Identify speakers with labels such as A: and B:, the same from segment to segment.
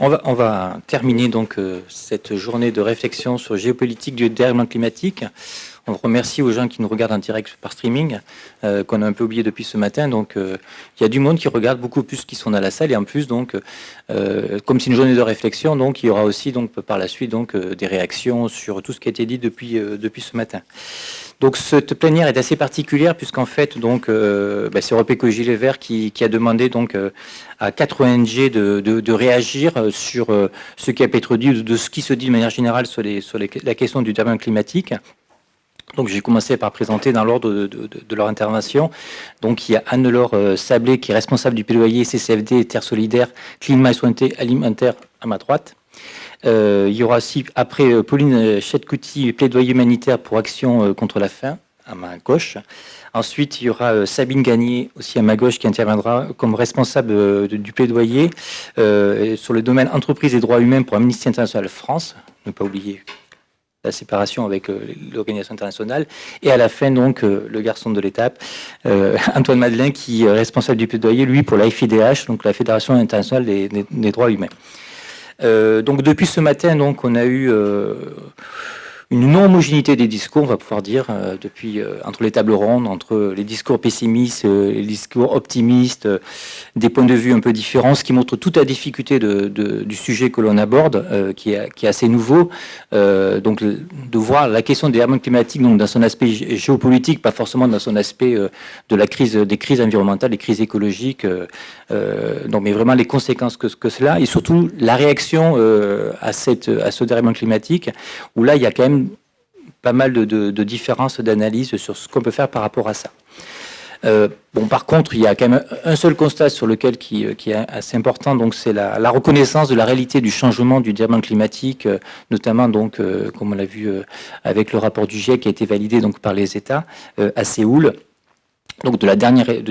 A: On va terminer donc cette journée de réflexion sur géopolitique du dérèglement climatique. On remercie aux gens qui nous regardent en direct par streaming, qu'on a un peu oublié depuis ce matin. Donc, il y a du monde qui regarde, beaucoup plus qui sont dans la salle. Et en plus, donc, comme c'est une journée de réflexion, donc il y aura aussi donc par la suite donc des réactions sur tout ce qui a été dit depuis ce matin. Donc cette plénière est assez particulière puisqu'en fait donc c'est Europe Écologie Les Verts qui a demandé donc à 4 ONG de réagir sur ce qui a pu être dit, de ce qui se dit de manière générale sur la question du dérèglement climatique. Donc j'ai commencé par présenter dans l'ordre de leur intervention. Donc il y a Anne-Laure Sablé qui est responsable du plaidoyer CCFD Terre Solidaire Climat et Souveraineté Alimentaire à ma droite. Il y aura aussi après Pauline Chetkouti, plaidoyer humanitaire pour action contre la faim à ma gauche. Ensuite il y aura Sabine Gagné aussi à ma gauche qui interviendra comme responsable du plaidoyer sur le domaine entreprise et droits humains pour Amnesty International France. Ne pas oublier la séparation avec l'organisation internationale. Et à la fin, donc, le garçon de l'étape, Antoine Madeleine, qui est responsable du plaidoyer, lui, pour la FIDH, donc la Fédération internationale des droits humains. Donc, depuis ce matin, donc, on a eu une non-homogénéité des discours, on va pouvoir dire, depuis entre les tables rondes, entre les discours pessimistes, les discours optimistes, des points de vue un peu différents, ce qui montre toute la difficulté du sujet que l'on aborde, qui est assez nouveau. Donc, de voir la question des dérèglements climatiques donc, dans son aspect géopolitique, pas forcément dans son aspect de la crise, des crises environnementales, des crises écologiques, donc, mais vraiment les conséquences que cela, et surtout la réaction à ce dérèglement climatique, où là, il y a quand même pas mal de différences d'analyse sur ce qu'on peut faire par rapport à ça. Bon, par contre, il y a quand même un seul constat sur lequel qui est assez important, donc c'est la reconnaissance de la réalité du changement du dérèglement climatique, notamment donc, comme on l'a vu avec le rapport du GIEC qui a été validé donc par les États à Séoul. Donc du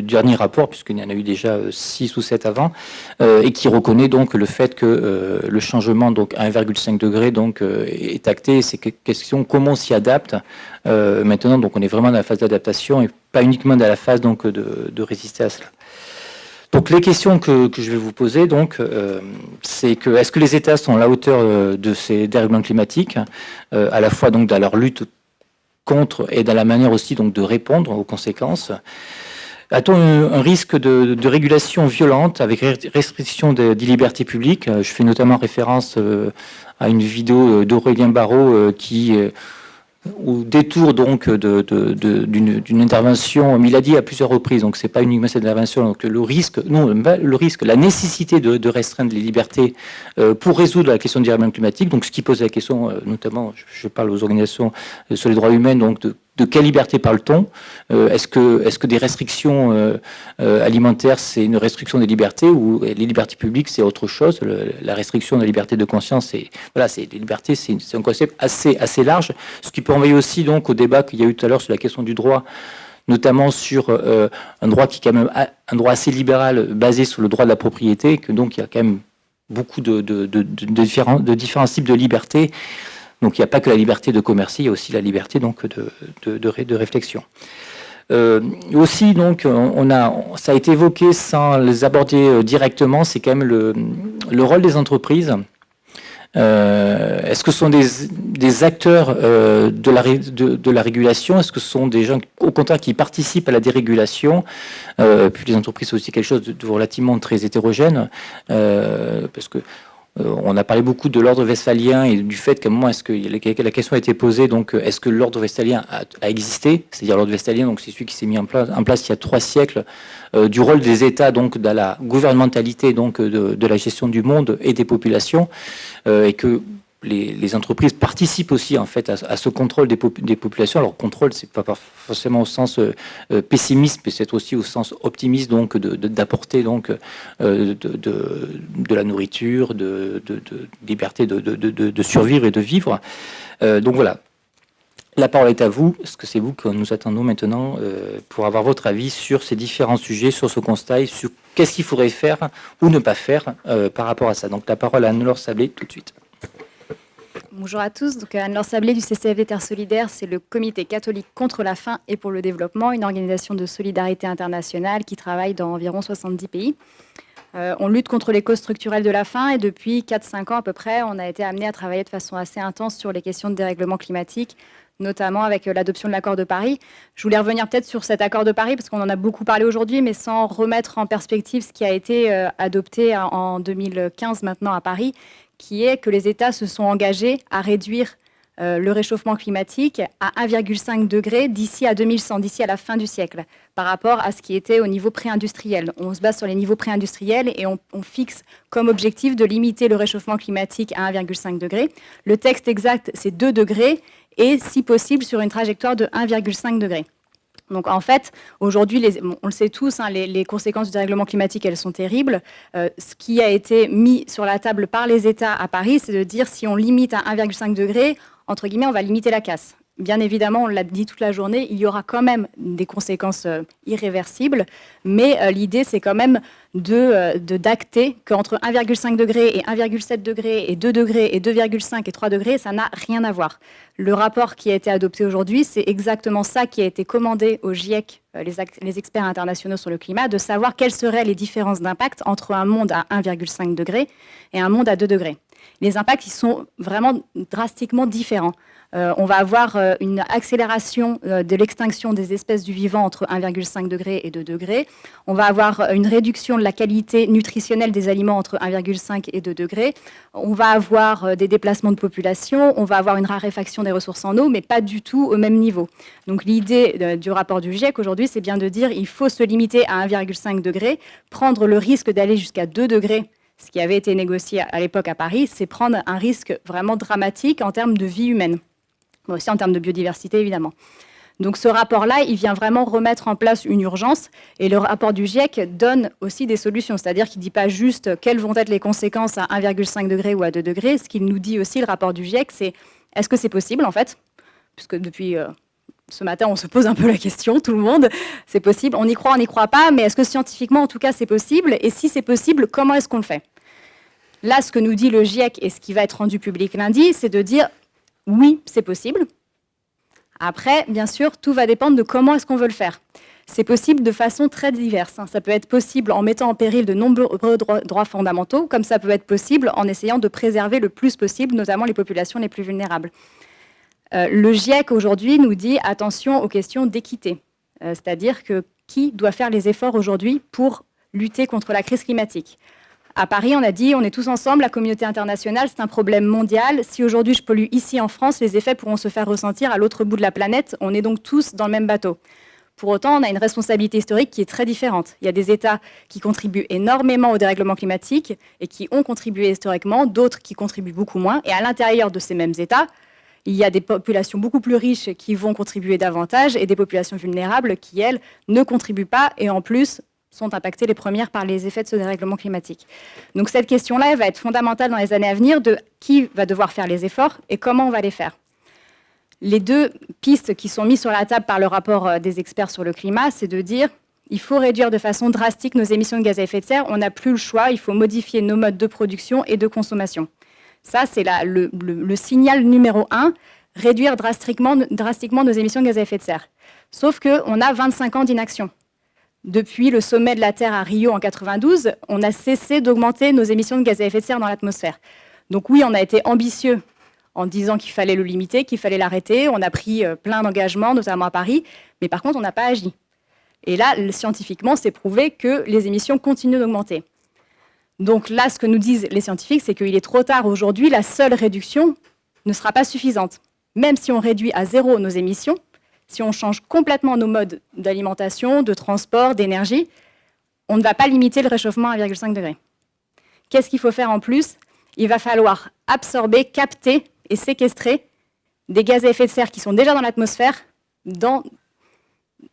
A: dernier rapport, puisqu'il y en a eu déjà 6 ou 7 avant, et qui reconnaît donc le fait que le changement donc à 1,5 degré donc est acté. C'est question comment on s'y adapte. Maintenant, donc on est vraiment dans la phase d'adaptation et pas uniquement dans la phase donc de résister à cela. Donc les questions que je vais vous poser donc, c'est que est-ce que les États sont à la hauteur de ces dérèglements climatiques, à la fois donc dans leur lutte contre et dans la manière aussi donc de répondre aux conséquences. A-t-on un risque de régulation violente avec restriction des libertés publiques? Je fais notamment référence à une vidéo d'Aurélien Barraud qui au détour donc d'une intervention, mais il a dit à plusieurs reprises, donc c'est pas uniquement cette intervention, donc le risque, la nécessité de restreindre les libertés pour résoudre la question du dérèglement climatique, donc ce qui pose la question, notamment, je parle aux organisations sur les droits humains, donc de quelle liberté parle-t-on? Est-ce que des restrictions alimentaires, c'est une restriction des libertés ou les libertés publiques, c'est autre chose? La restriction de la liberté de conscience, les libertés, c'est un concept assez large, ce qui peut envoyer aussi donc au débat qu'il y a eu tout à l'heure sur la question du droit, notamment sur un droit qui est quand même un droit assez libéral basé sur le droit de la propriété, que donc il y a quand même beaucoup de différents types de libertés. Donc il n'y a pas que la liberté de commercer, il y a aussi la liberté donc de réflexion. Aussi donc ça a été évoqué sans les aborder directement, c'est quand même le rôle des entreprises. Est-ce que ce sont des acteurs de la régulation? Est-ce que ce sont des gens au contraire qui participent à la dérégulation? Puis les entreprises, c'est aussi quelque chose de relativement très hétérogène, parce que on a parlé beaucoup de l'ordre westphalien et du fait qu'à un moment, est-ce que la question a été posée, donc est-ce que l'ordre westphalien a existé? C'est-à-dire l'ordre westphalien, donc c'est celui qui s'est mis en place il y a 3 siècles, du rôle des États donc dans la gouvernementalité donc de la gestion du monde et des populations, et que les entreprises participent aussi en fait à ce contrôle des populations. Alors contrôle, c'est pas forcément au sens pessimiste, mais c'est aussi au sens optimiste, donc d'apporter donc de la nourriture, de liberté de survivre et de vivre. Donc voilà. La parole est à vous. Est-ce que c'est vous que nous attendons maintenant pour avoir votre avis sur ces différents sujets, sur ce constat, et sur qu'est-ce qu'il faudrait faire ou ne pas faire par rapport à ça. Donc la parole à Anne-Laure Sablé tout de suite.
B: Bonjour à tous, donc Anne-Laure Sablé du CCFD Terre Solidaire, c'est le Comité catholique contre la faim et pour le développement, une organisation de solidarité internationale qui travaille dans environ 70 pays. On lutte contre les causes structurelles de la faim et depuis 4-5 ans à peu près, on a été amené à travailler de façon assez intense sur les questions de dérèglement climatique, notamment avec l'adoption de l'accord de Paris. Je voulais revenir peut-être sur cet accord de Paris, parce qu'on en a beaucoup parlé aujourd'hui, mais sans remettre en perspective ce qui a été adopté en 2015 maintenant à Paris, qui est que les États se sont engagés à réduire le réchauffement climatique à 1,5 degré d'ici à 2100, d'ici à la fin du siècle, par rapport à ce qui était au niveau pré-industriel. On se base sur les niveaux pré-industriels et on fixe comme objectif de limiter le réchauffement climatique à 1,5 degré. Le texte exact, c'est 2 degrés et, si possible, sur une trajectoire de 1,5 degré. Donc en fait, aujourd'hui, on le sait tous, hein, les conséquences du dérèglement climatique, elles sont terribles. Ce qui a été mis sur la table par les États à Paris, c'est de dire si on limite à 1,5 degré, entre guillemets, on va limiter la casse. Bien évidemment, on l'a dit toute la journée, il y aura quand même des conséquences irréversibles, mais l'idée, c'est quand même d'acter qu'entre 1,5 degré et 1,7 degré et 2 degrés et 2,5 et 3 degrés, ça n'a rien à voir. Le rapport qui a été adopté aujourd'hui, c'est exactement ça qui a été commandé au GIEC, les experts internationaux sur le climat, de savoir quelles seraient les différences d'impact entre un monde à 1,5 degré et un monde à 2 degrés. Les impacts, ils sont vraiment drastiquement différents. On va avoir une accélération de l'extinction des espèces du vivant entre 1,5 degré et 2 degrés. On va avoir une réduction de la qualité nutritionnelle des aliments entre 1,5 et 2 degrés. On va avoir des déplacements de population. On va avoir une raréfaction des ressources en eau, mais pas du tout au même niveau. Donc l'idée du rapport du GIEC aujourd'hui, c'est bien de dire qu'il faut se limiter à 1,5 degré, prendre le risque d'aller jusqu'à 2 degrés. Ce qui avait été négocié à l'époque à Paris, c'est prendre un risque vraiment dramatique en termes de vie humaine, mais aussi en termes de biodiversité, évidemment. Donc ce rapport-là, il vient vraiment remettre en place une urgence, et le rapport du GIEC donne aussi des solutions, c'est-à-dire qu'il ne dit pas juste quelles vont être les conséquences à 1,5 degré ou à 2 degrés. Ce qu'il nous dit aussi, le rapport du GIEC, c'est est-ce que c'est possible, en fait, puisque depuis ce matin, on se pose un peu la question, tout le monde, c'est possible, on y croit pas, mais est-ce que scientifiquement, en tout cas, c'est possible? Et si c'est possible, comment est-ce qu'on le fait? Là, ce que nous dit le GIEC et ce qui va être rendu public lundi, c'est de dire oui, c'est possible. Après, bien sûr, tout va dépendre de comment est-ce qu'on veut le faire. C'est possible de façon très diverse. Ça peut être possible en mettant en péril de nombreux droits fondamentaux, comme ça peut être possible en essayant de préserver le plus possible, notamment les populations les plus vulnérables. Le GIEC aujourd'hui nous dit attention aux questions d'équité, c'est-à-dire que qui doit faire les efforts aujourd'hui pour lutter contre la crise climatique. À Paris, on a dit on est tous ensemble, la communauté internationale, c'est un problème mondial. Si aujourd'hui je pollue ici en France, les effets pourront se faire ressentir à l'autre bout de la planète. On est donc tous dans le même bateau. Pour autant, on a une responsabilité historique qui est très différente. Il y a des États qui contribuent énormément au dérèglement climatique et qui ont contribué historiquement, d'autres qui contribuent beaucoup moins. Et à l'intérieur de ces mêmes États, il y a des populations beaucoup plus riches qui vont contribuer davantage et des populations vulnérables qui, elles, ne contribuent pas et en plus sont impactées les premières par les effets de ce dérèglement climatique. Donc cette question-là, elle va être fondamentale dans les années à venir de qui va devoir faire les efforts et comment on va les faire. Les deux pistes qui sont mises sur la table par le rapport des experts sur le climat, c'est de dire il faut réduire de façon drastique nos émissions de gaz à effet de serre, on n'a plus le choix, il faut modifier nos modes de production et de consommation. Ça, c'est le signal numéro 1, réduire drastiquement nos émissions de gaz à effet de serre. Sauf qu'on a 25 ans d'inaction. Depuis le sommet de la Terre à Rio en 92, on a cessé d'augmenter nos émissions de gaz à effet de serre dans l'atmosphère. Donc oui, on a été ambitieux en disant qu'il fallait le limiter, qu'il fallait l'arrêter. On a pris plein d'engagements, notamment à Paris, mais par contre, on n'a pas agi. Et là, scientifiquement, c'est prouvé que les émissions continuent d'augmenter. Donc là, ce que nous disent les scientifiques, c'est qu'il est trop tard aujourd'hui, la seule réduction ne sera pas suffisante. Même si on réduit à zéro nos émissions, si on change complètement nos modes d'alimentation, de transport, d'énergie, on ne va pas limiter le réchauffement à 1,5 degré. Qu'est-ce qu'il faut faire en plus? Il va falloir absorber, capter et séquestrer des gaz à effet de serre qui sont déjà dans l'atmosphère, dans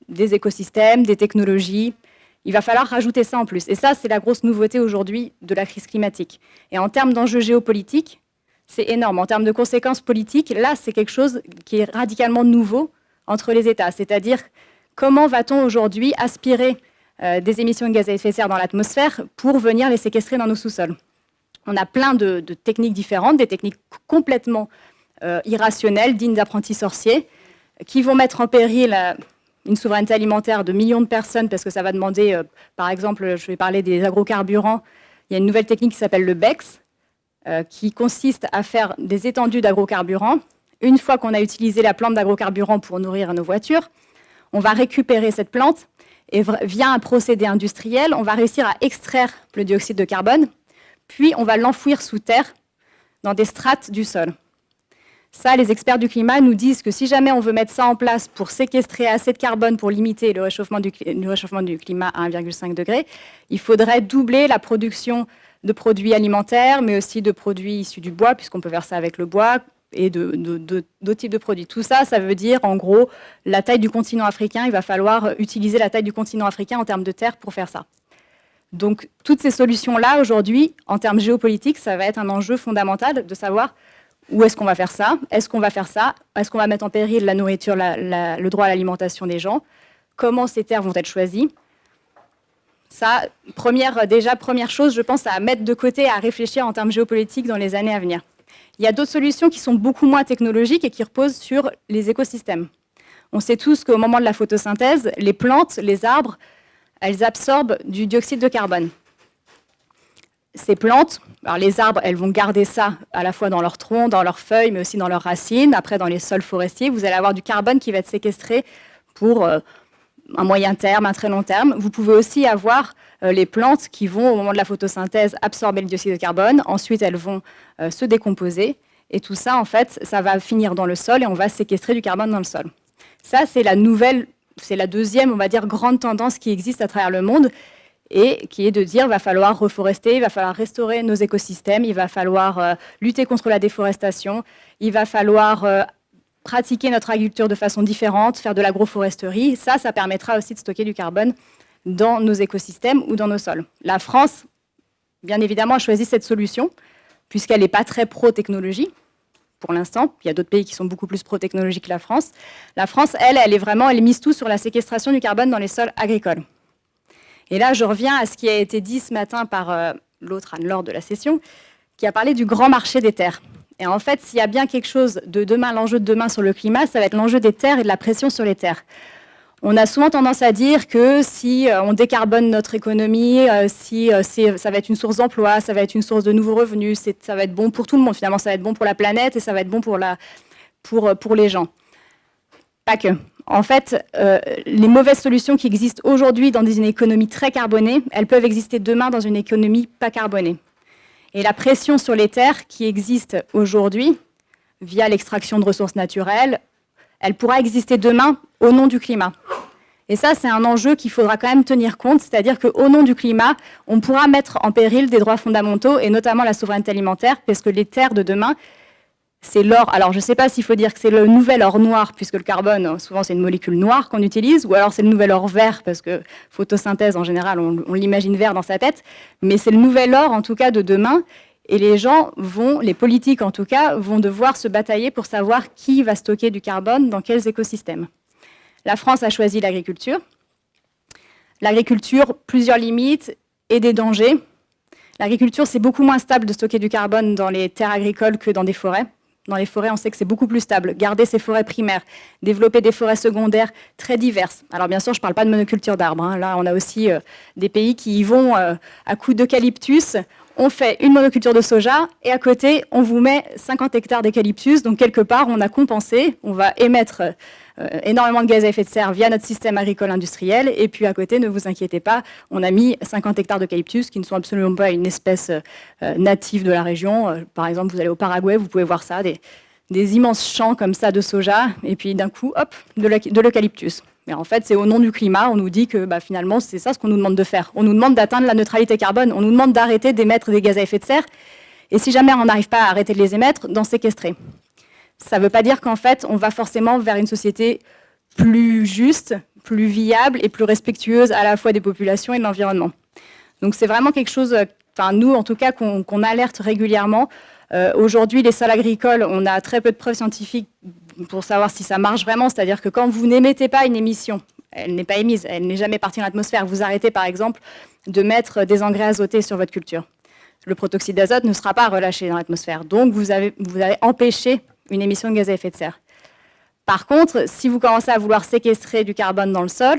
B: des écosystèmes, des technologies. Il va falloir rajouter ça en plus. Et ça, c'est la grosse nouveauté aujourd'hui de la crise climatique. Et en termes d'enjeux géopolitiques, c'est énorme. En termes de conséquences politiques, là, c'est quelque chose qui est radicalement nouveau entre les États. C'est-à-dire, comment va-t-on aujourd'hui aspirer des émissions de gaz à effet de serre dans l'atmosphère pour venir les séquestrer dans nos sous-sols? On a plein de techniques différentes, des techniques complètement irrationnelles, dignes d'apprentis sorciers, qui vont mettre en péril une souveraineté alimentaire de millions de personnes, parce que ça va demander, par exemple, je vais parler des agrocarburants, il y a une nouvelle technique qui s'appelle le BECS, qui consiste à faire des étendues d'agrocarburants. Une fois qu'on a utilisé la plante d'agrocarburant pour nourrir nos voitures, on va récupérer cette plante et via un procédé industriel, on va réussir à extraire le dioxyde de carbone, puis on va l'enfouir sous terre dans des strates du sol. Ça, les experts du climat nous disent que si jamais on veut mettre ça en place pour séquestrer assez de carbone pour limiter le réchauffement du climat à 1,5 degré, il faudrait doubler la production de produits alimentaires, mais aussi de produits issus du bois, puisqu'on peut faire ça avec le bois, et d'autres types de produits. Tout ça, ça veut dire, en gros, la taille du continent africain. Il va falloir utiliser la taille du continent africain en termes de terre pour faire ça. Donc, toutes ces solutions-là, aujourd'hui, en termes géopolitiques, ça va être un enjeu fondamental de savoir où est-ce qu'on va faire ça, est-ce qu'on va faire ça, est-ce qu'on va mettre en péril la nourriture, le droit à l'alimentation des gens, comment ces terres vont être choisies. Ça, première chose, je pense, à mettre de côté, à réfléchir en termes géopolitiques dans les années à venir. Il y a d'autres solutions qui sont beaucoup moins technologiques et qui reposent sur les écosystèmes. On sait tous qu'au moment de la photosynthèse, les plantes, les arbres, elles absorbent du dioxyde de carbone. Ces plantes, alors les arbres, elles vont garder ça à la fois dans leurs troncs, dans leurs feuilles, mais aussi dans leurs racines. Après, dans les sols forestiers, vous allez avoir du carbone qui va être séquestré pour un moyen terme, un très long terme. Vous pouvez aussi avoir les plantes qui vont, au moment de la photosynthèse, absorber le dioxyde de carbone. Ensuite, elles vont se décomposer. Et tout ça, en fait, ça va finir dans le sol et on va séquestrer du carbone dans le sol. Ça, c'est la deuxième, on va dire, grande tendance qui existe à travers le monde et qui est de dire qu'il va falloir reforester, il va falloir restaurer nos écosystèmes, il va falloir lutter contre la déforestation, il va falloir pratiquer notre agriculture de façon différente, faire de l'agroforesterie. Ça permettra aussi de stocker du carbone dans nos écosystèmes ou dans nos sols. La France, bien évidemment, a choisi cette solution, puisqu'elle n'est pas très pro-technologie, pour l'instant. Il y a d'autres pays qui sont beaucoup plus pro-technologie que la France. La France, elle mise tout sur la séquestration du carbone dans les sols agricoles. Et là, je reviens à ce qui a été dit ce matin par l'autre Anne-Laure de la session, qui a parlé du grand marché des terres. Et en fait, s'il y a bien quelque chose de demain, l'enjeu de demain sur le climat, ça va être l'enjeu des terres et de la pression sur les terres. On a souvent tendance à dire que si on décarbone notre économie, ça va être une source d'emploi, ça va être une source de nouveaux revenus, ça va être bon pour tout le monde. Finalement, ça va être bon pour la planète et ça va être bon pour les gens. Pas que. En fait, les mauvaises solutions qui existent aujourd'hui dans une économie très carbonée, elles peuvent exister demain dans une économie pas carbonée. Et la pression sur les terres qui existe aujourd'hui, via l'extraction de ressources naturelles, elle pourra exister demain au nom du climat. Et ça, c'est un enjeu qu'il faudra quand même tenir compte, c'est-à-dire qu'au nom du climat, on pourra mettre en péril des droits fondamentaux, et notamment la souveraineté alimentaire, parce que les terres de demain, c'est l'or. Alors, je ne sais pas s'il faut dire que c'est le nouvel or noir, puisque le carbone, souvent, c'est une molécule noire qu'on utilise, ou alors c'est le nouvel or vert, parce que photosynthèse, en général, on l'imagine vert dans sa tête, mais c'est le nouvel or, en tout cas, de demain. Et les politiques en tout cas, vont devoir se batailler pour savoir qui va stocker du carbone dans quels écosystèmes. La France a choisi l'agriculture. L'agriculture, plusieurs limites et des dangers. L'agriculture, c'est beaucoup moins stable de stocker du carbone dans les terres agricoles que dans des forêts. Dans les forêts, on sait que c'est beaucoup plus stable. Garder ces forêts primaires, développer des forêts secondaires très diverses. Alors bien sûr, je ne parle pas de monoculture d'arbres. Là, on a aussi des pays qui y vont à coups d'eucalyptus. On fait une monoculture de soja et à côté, on vous met 50 hectares d'eucalyptus. Donc, quelque part, on a compensé. On va émettre énormément de gaz à effet de serre via notre système agricole industriel. Et puis, à côté, ne vous inquiétez pas, on a mis 50 hectares d'eucalyptus qui ne sont absolument pas une espèce native de la région. Par exemple, vous allez au Paraguay, vous pouvez voir ça, des immenses champs comme ça de soja. Et puis, d'un coup, hop, de l'eucalyptus. Mais en fait, c'est au nom du climat, on nous dit que finalement, c'est ça ce qu'on nous demande de faire. On nous demande d'atteindre la neutralité carbone, on nous demande d'arrêter d'émettre des gaz à effet de serre, et si jamais on n'arrive pas à arrêter de les émettre, d'en séquestrer. Ça ne veut pas dire qu'en fait, on va forcément vers une société plus juste, plus viable et plus respectueuse à la fois des populations et de l'environnement. Donc c'est vraiment quelque chose, nous en tout cas, qu'on alerte régulièrement. Aujourd'hui, les sols agricoles, on a très peu de preuves scientifiques pour savoir si ça marche vraiment, c'est-à-dire que quand vous n'émettez pas une émission, elle n'est pas émise, elle n'est jamais partie dans l'atmosphère, vous arrêtez par exemple de mettre des engrais azotés sur votre culture. Le protoxyde d'azote ne sera pas relâché dans l'atmosphère, donc vous avez empêché une émission de gaz à effet de serre. Par contre, si vous commencez à vouloir séquestrer du carbone dans le sol,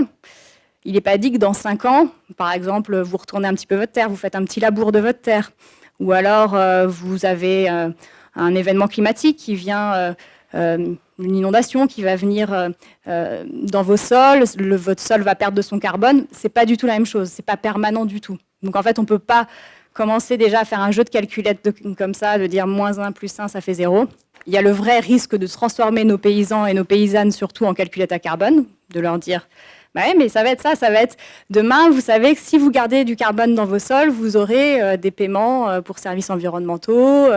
B: il n'est pas dit que dans 5 ans, par exemple, vous retournez un petit peu votre terre, vous faites un petit labour de votre terre, ou alors vous avez un événement climatique qui vient, une inondation qui va venir dans vos sols, votre sol va perdre de son carbone. Ce n'est pas du tout la même chose, ce n'est pas permanent du tout. Donc en fait, on ne peut pas commencer déjà à faire un jeu de calculette comme ça, de dire -1 + 1, ça fait 0. Il y a le vrai risque de transformer nos paysans et nos paysannes surtout en calculettes à carbone, de leur dire bah ouais, mais ça va être ça, ça va être demain, vous savez que si vous gardez du carbone dans vos sols, vous aurez des paiements pour services environnementaux,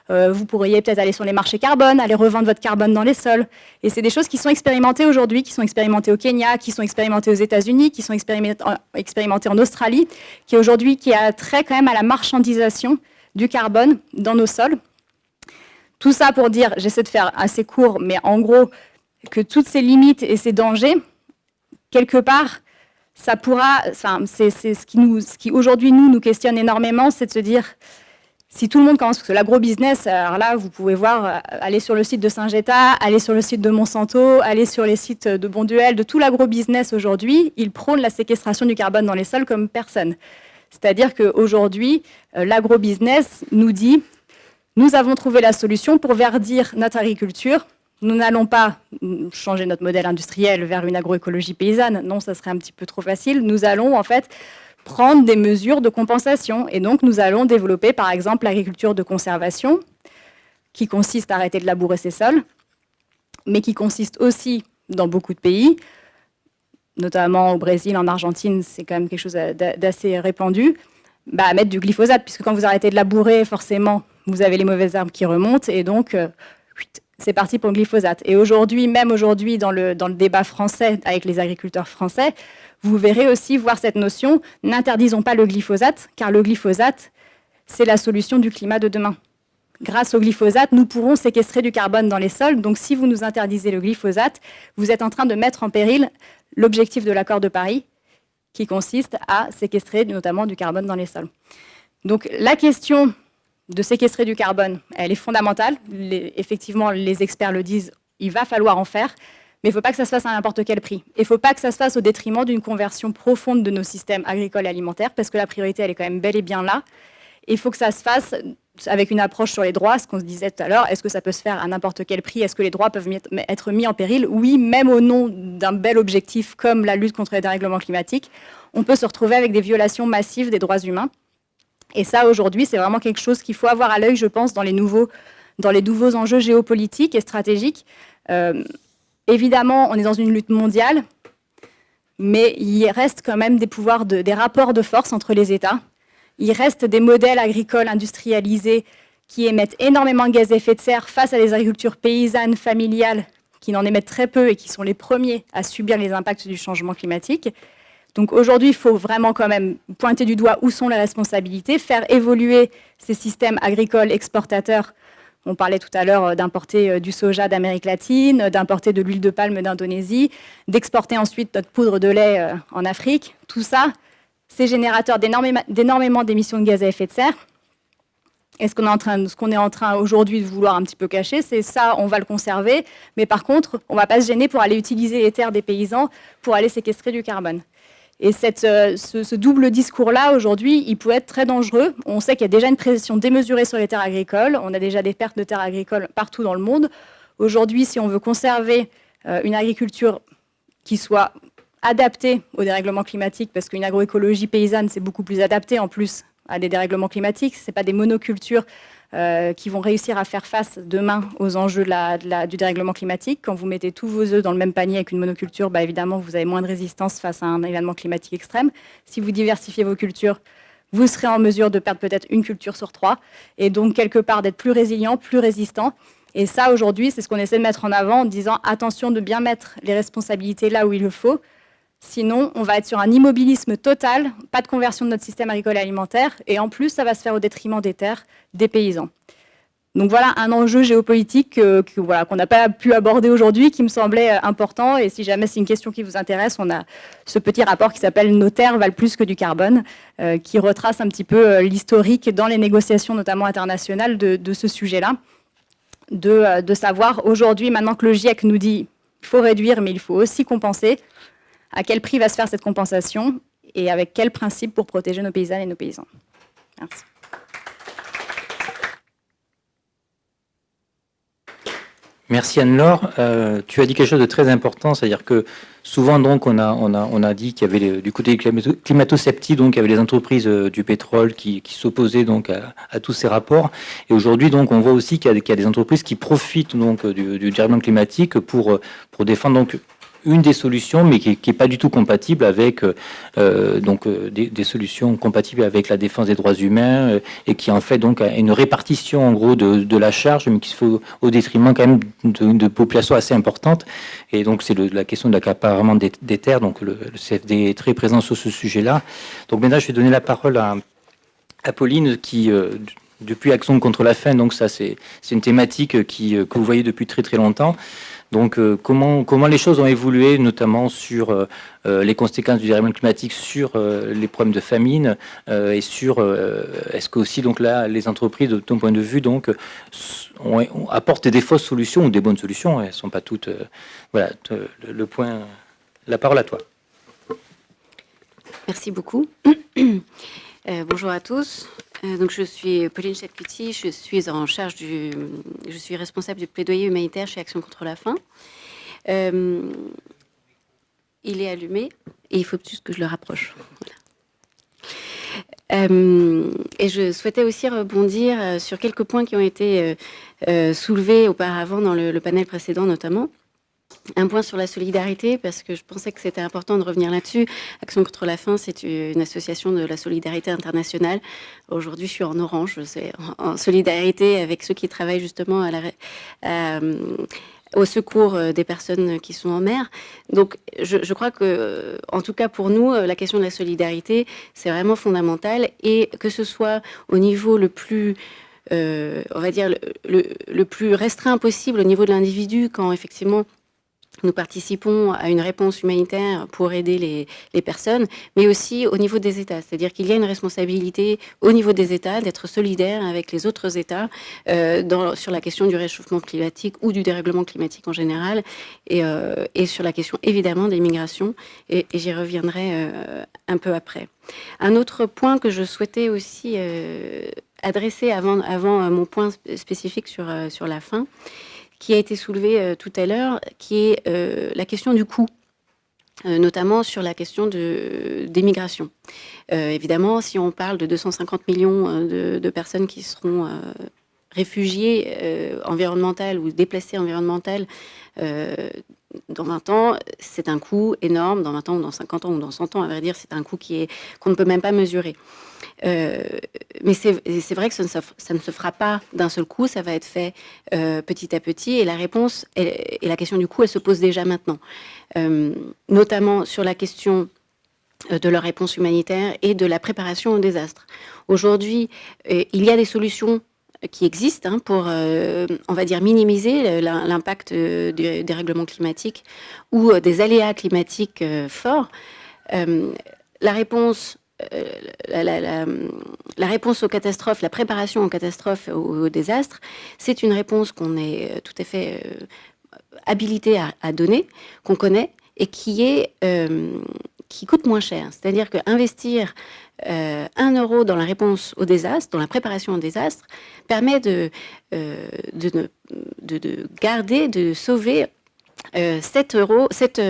B: vous pourriez peut-être aller sur les marchés carbone, aller revendre votre carbone dans les sols. Et c'est des choses qui sont expérimentées aujourd'hui, qui sont expérimentées au Kenya, qui sont expérimentées aux États-Unis, qui sont expérimentées en Australie, qui aujourd'hui qui a trait quand même à la marchandisation du carbone dans nos sols. Tout ça pour dire, j'essaie de faire assez court, mais en gros, que toutes ces limites et ces dangers, quelque part, ça pourra, enfin, c'est ce qui aujourd'hui nous questionne énormément, c'est de se dire, si tout le monde commence, parce que l'agro-business, alors là, vous pouvez voir, aller sur le site de Syngenta, aller sur le site de Monsanto, aller sur les sites de Bonduelle, de tout l'agro-business aujourd'hui, ils prônent la séquestration du carbone dans les sols comme personne. C'est-à-dire qu'aujourd'hui, l'agro-business nous dit, nous avons trouvé la solution pour verdir notre agriculture. Nous n'allons pas changer notre modèle industriel vers une agroécologie paysanne. Non, ça serait un petit peu trop facile. Nous allons en fait prendre des mesures de compensation. Et donc, nous allons développer, par exemple, l'agriculture de conservation, qui consiste à arrêter de labourer ses sols, mais qui consiste aussi, dans beaucoup de pays, notamment au Brésil, en Argentine, c'est quand même quelque chose d'assez répandu, à mettre du glyphosate, puisque quand vous arrêtez de labourer, forcément, vous avez les mauvaises herbes qui remontent, et donc, c'est parti pour le glyphosate. Et aujourd'hui, même aujourd'hui, dans le débat français, avec les agriculteurs français, vous verrez aussi voir cette notion, n'interdisons pas le glyphosate, car le glyphosate, c'est la solution du climat de demain. Grâce au glyphosate, nous pourrons séquestrer du carbone dans les sols. Donc, si vous nous interdisez le glyphosate, vous êtes en train de mettre en péril l'objectif de l'accord de Paris, qui consiste à séquestrer notamment du carbone dans les sols. Donc, la question de séquestrer du carbone, elle est fondamentale. Effectivement, les experts le disent, il va falloir en faire, mais il ne faut pas que ça se fasse à n'importe quel prix. Il ne faut pas que ça se fasse au détriment d'une conversion profonde de nos systèmes agricoles et alimentaires, parce que la priorité, elle est quand même bel et bien là. Et il faut que ça se fasse avec une approche sur les droits, ce qu'on se disait tout à l'heure. Est-ce que ça peut se faire à n'importe quel prix? Est-ce que les droits peuvent être mis en péril? Oui, même au nom d'un bel objectif comme la lutte contre les dérèglements climatiques, on peut se retrouver avec des violations massives des droits humains. Et ça, aujourd'hui, c'est vraiment quelque chose qu'il faut avoir à l'œil, je pense, dans les nouveaux enjeux géopolitiques et stratégiques. Évidemment, on est dans une lutte mondiale, mais il reste quand même des rapports de force entre les États. Il reste des modèles agricoles industrialisés qui émettent énormément de gaz à effet de serre face à des agricultures paysannes, familiales, qui n'en émettent très peu et qui sont les premiers à subir les impacts du changement climatique. Donc aujourd'hui, il faut vraiment quand même pointer du doigt où sont les responsabilités, faire évoluer ces systèmes agricoles exportateurs. On parlait tout à l'heure d'importer du soja d'Amérique latine, d'importer de l'huile de palme d'Indonésie, d'exporter ensuite notre poudre de lait en Afrique. Tout ça, c'est générateur d'énormément d'émissions de gaz à effet de serre. Et ce qu'on est en train aujourd'hui de vouloir un petit peu cacher, c'est ça, on va le conserver, mais par contre, on ne va pas se gêner pour aller utiliser les terres des paysans pour aller séquestrer du carbone. Et ce double discours-là, aujourd'hui, il peut être très dangereux. On sait qu'il y a déjà une pression démesurée sur les terres agricoles. On a déjà des pertes de terres agricoles partout dans le monde. Aujourd'hui, si on veut conserver une agriculture qui soit adaptée au dérèglement climatique, parce qu'une agroécologie paysanne, c'est beaucoup plus adapté en plus à des dérèglements climatiques. Ce n'est pas des monocultures qui vont réussir à faire face demain aux enjeux du dérèglement climatique. Quand vous mettez tous vos œufs dans le même panier avec une monoculture, évidemment, vous avez moins de résistance face à un événement climatique extrême. Si vous diversifiez vos cultures, vous serez en mesure de perdre peut-être une culture sur 3, et donc quelque part d'être plus résilient, plus résistant. Et ça, aujourd'hui, c'est ce qu'on essaie de mettre en avant en disant attention de bien mettre les responsabilités là où il le faut. Sinon, on va être sur un immobilisme total, pas de conversion de notre système agricole et alimentaire, et en plus, ça va se faire au détriment des terres, des paysans. Donc voilà un enjeu géopolitique qu'on n'a pas pu aborder aujourd'hui, qui me semblait important, et si jamais c'est une question qui vous intéresse, on a ce petit rapport qui s'appelle « Nos terres valent plus que du carbone », qui retrace un petit peu l'historique dans les négociations, notamment internationales, de ce sujet-là, de savoir aujourd'hui, maintenant que le GIEC nous dit Il faut réduire, mais il faut aussi compenser. À quel prix va se faire cette compensation et avec quel principe pour protéger nos paysannes et nos paysans? Merci.
A: Merci Anne-Laure. Tu as dit quelque chose de très important, c'est-à-dire que souvent donc on a dit qu'il y avait du côté climato-sceptique, donc il y avait les entreprises du pétrole qui s'opposaient donc à tous ces rapports. Et aujourd'hui donc on voit aussi qu'il y a des entreprises qui profitent donc du dérèglement climatique pour défendre donc une des solutions, mais qui est pas du tout compatible avec des solutions compatibles avec la défense des droits humains et qui en fait donc a une répartition en gros de la charge, mais qui se fait au détriment quand même de populations assez importantes. Et donc c'est la question de l'accaparement des terres. Donc le CFD est très présent sur ce sujet-là. Donc maintenant je vais donner la parole à Pauline qui depuis Action contre la faim. Donc ça c'est une thématique que vous voyez depuis très très longtemps. Donc, comment les choses ont évolué, notamment sur les conséquences du dérèglement climatique sur les problèmes de famine et sur est-ce que aussi donc là les entreprises de ton point de vue donc apportent des fausses solutions ou des bonnes solutions, elles sont pas toutes voilà le point, la parole à toi.
C: Merci beaucoup. Bonjour à tous. Donc je suis Pauline Chatcuti, je suis en charge je suis responsable du plaidoyer humanitaire chez Action contre la faim. Il est allumé et il faut juste que je le rapproche. Voilà. Et je souhaitais aussi rebondir sur quelques points qui ont été soulevés auparavant dans le panel précédent notamment. Un point sur la solidarité, parce que je pensais que c'était important de revenir là-dessus. Action contre la faim, c'est une association de la solidarité internationale. Aujourd'hui, je suis en orange, c'est en solidarité avec ceux qui travaillent justement au secours des personnes qui sont en mer. Donc, je crois que, en tout cas pour nous, la question de la solidarité, c'est vraiment fondamental. Et que ce soit au niveau le plus... on va dire le plus restreint possible au niveau de l'individu, quand effectivement nous participons à une réponse humanitaire pour aider les personnes, mais aussi au niveau des États. C'est-à-dire qu'il y a une responsabilité au niveau des États d'être solidaire avec les autres États sur la question du réchauffement climatique ou du dérèglement climatique en général, et sur la question évidemment des migrations, et j'y reviendrai un peu après. Un autre point que je souhaitais aussi adresser avant mon point spécifique sur la faim, qui a été soulevé tout à l'heure, qui est la question du coût, notamment sur la question des migrations. Évidemment, si on parle de 250 millions de personnes qui seront réfugiées environnementales ou déplacées environnementales dans 20 ans, c'est un coût énorme. Dans 20 ans ou dans 50 ans ou dans 100 ans, à vrai dire, c'est un coût qu'on ne peut même pas mesurer. Mais c'est vrai que ça ne se fera pas d'un seul coup, ça va être fait petit à petit, et la réponse et la question du coût, elle se pose déjà maintenant, notamment sur la question de leur réponse humanitaire et de la préparation au désastre. Aujourd'hui, il y a des solutions qui existent pour, on va dire, minimiser l'impact des dérèglements climatiques ou des aléas climatiques forts. La réponse aux catastrophes, la préparation aux catastrophes, aux désastres, c'est une réponse qu'on est tout à fait habilité à donner, qu'on connaît et qui coûte moins cher. C'est-à-dire qu'investir 1 euro dans la réponse au désastre, dans la préparation au désastre, permet de garder, de sauver 7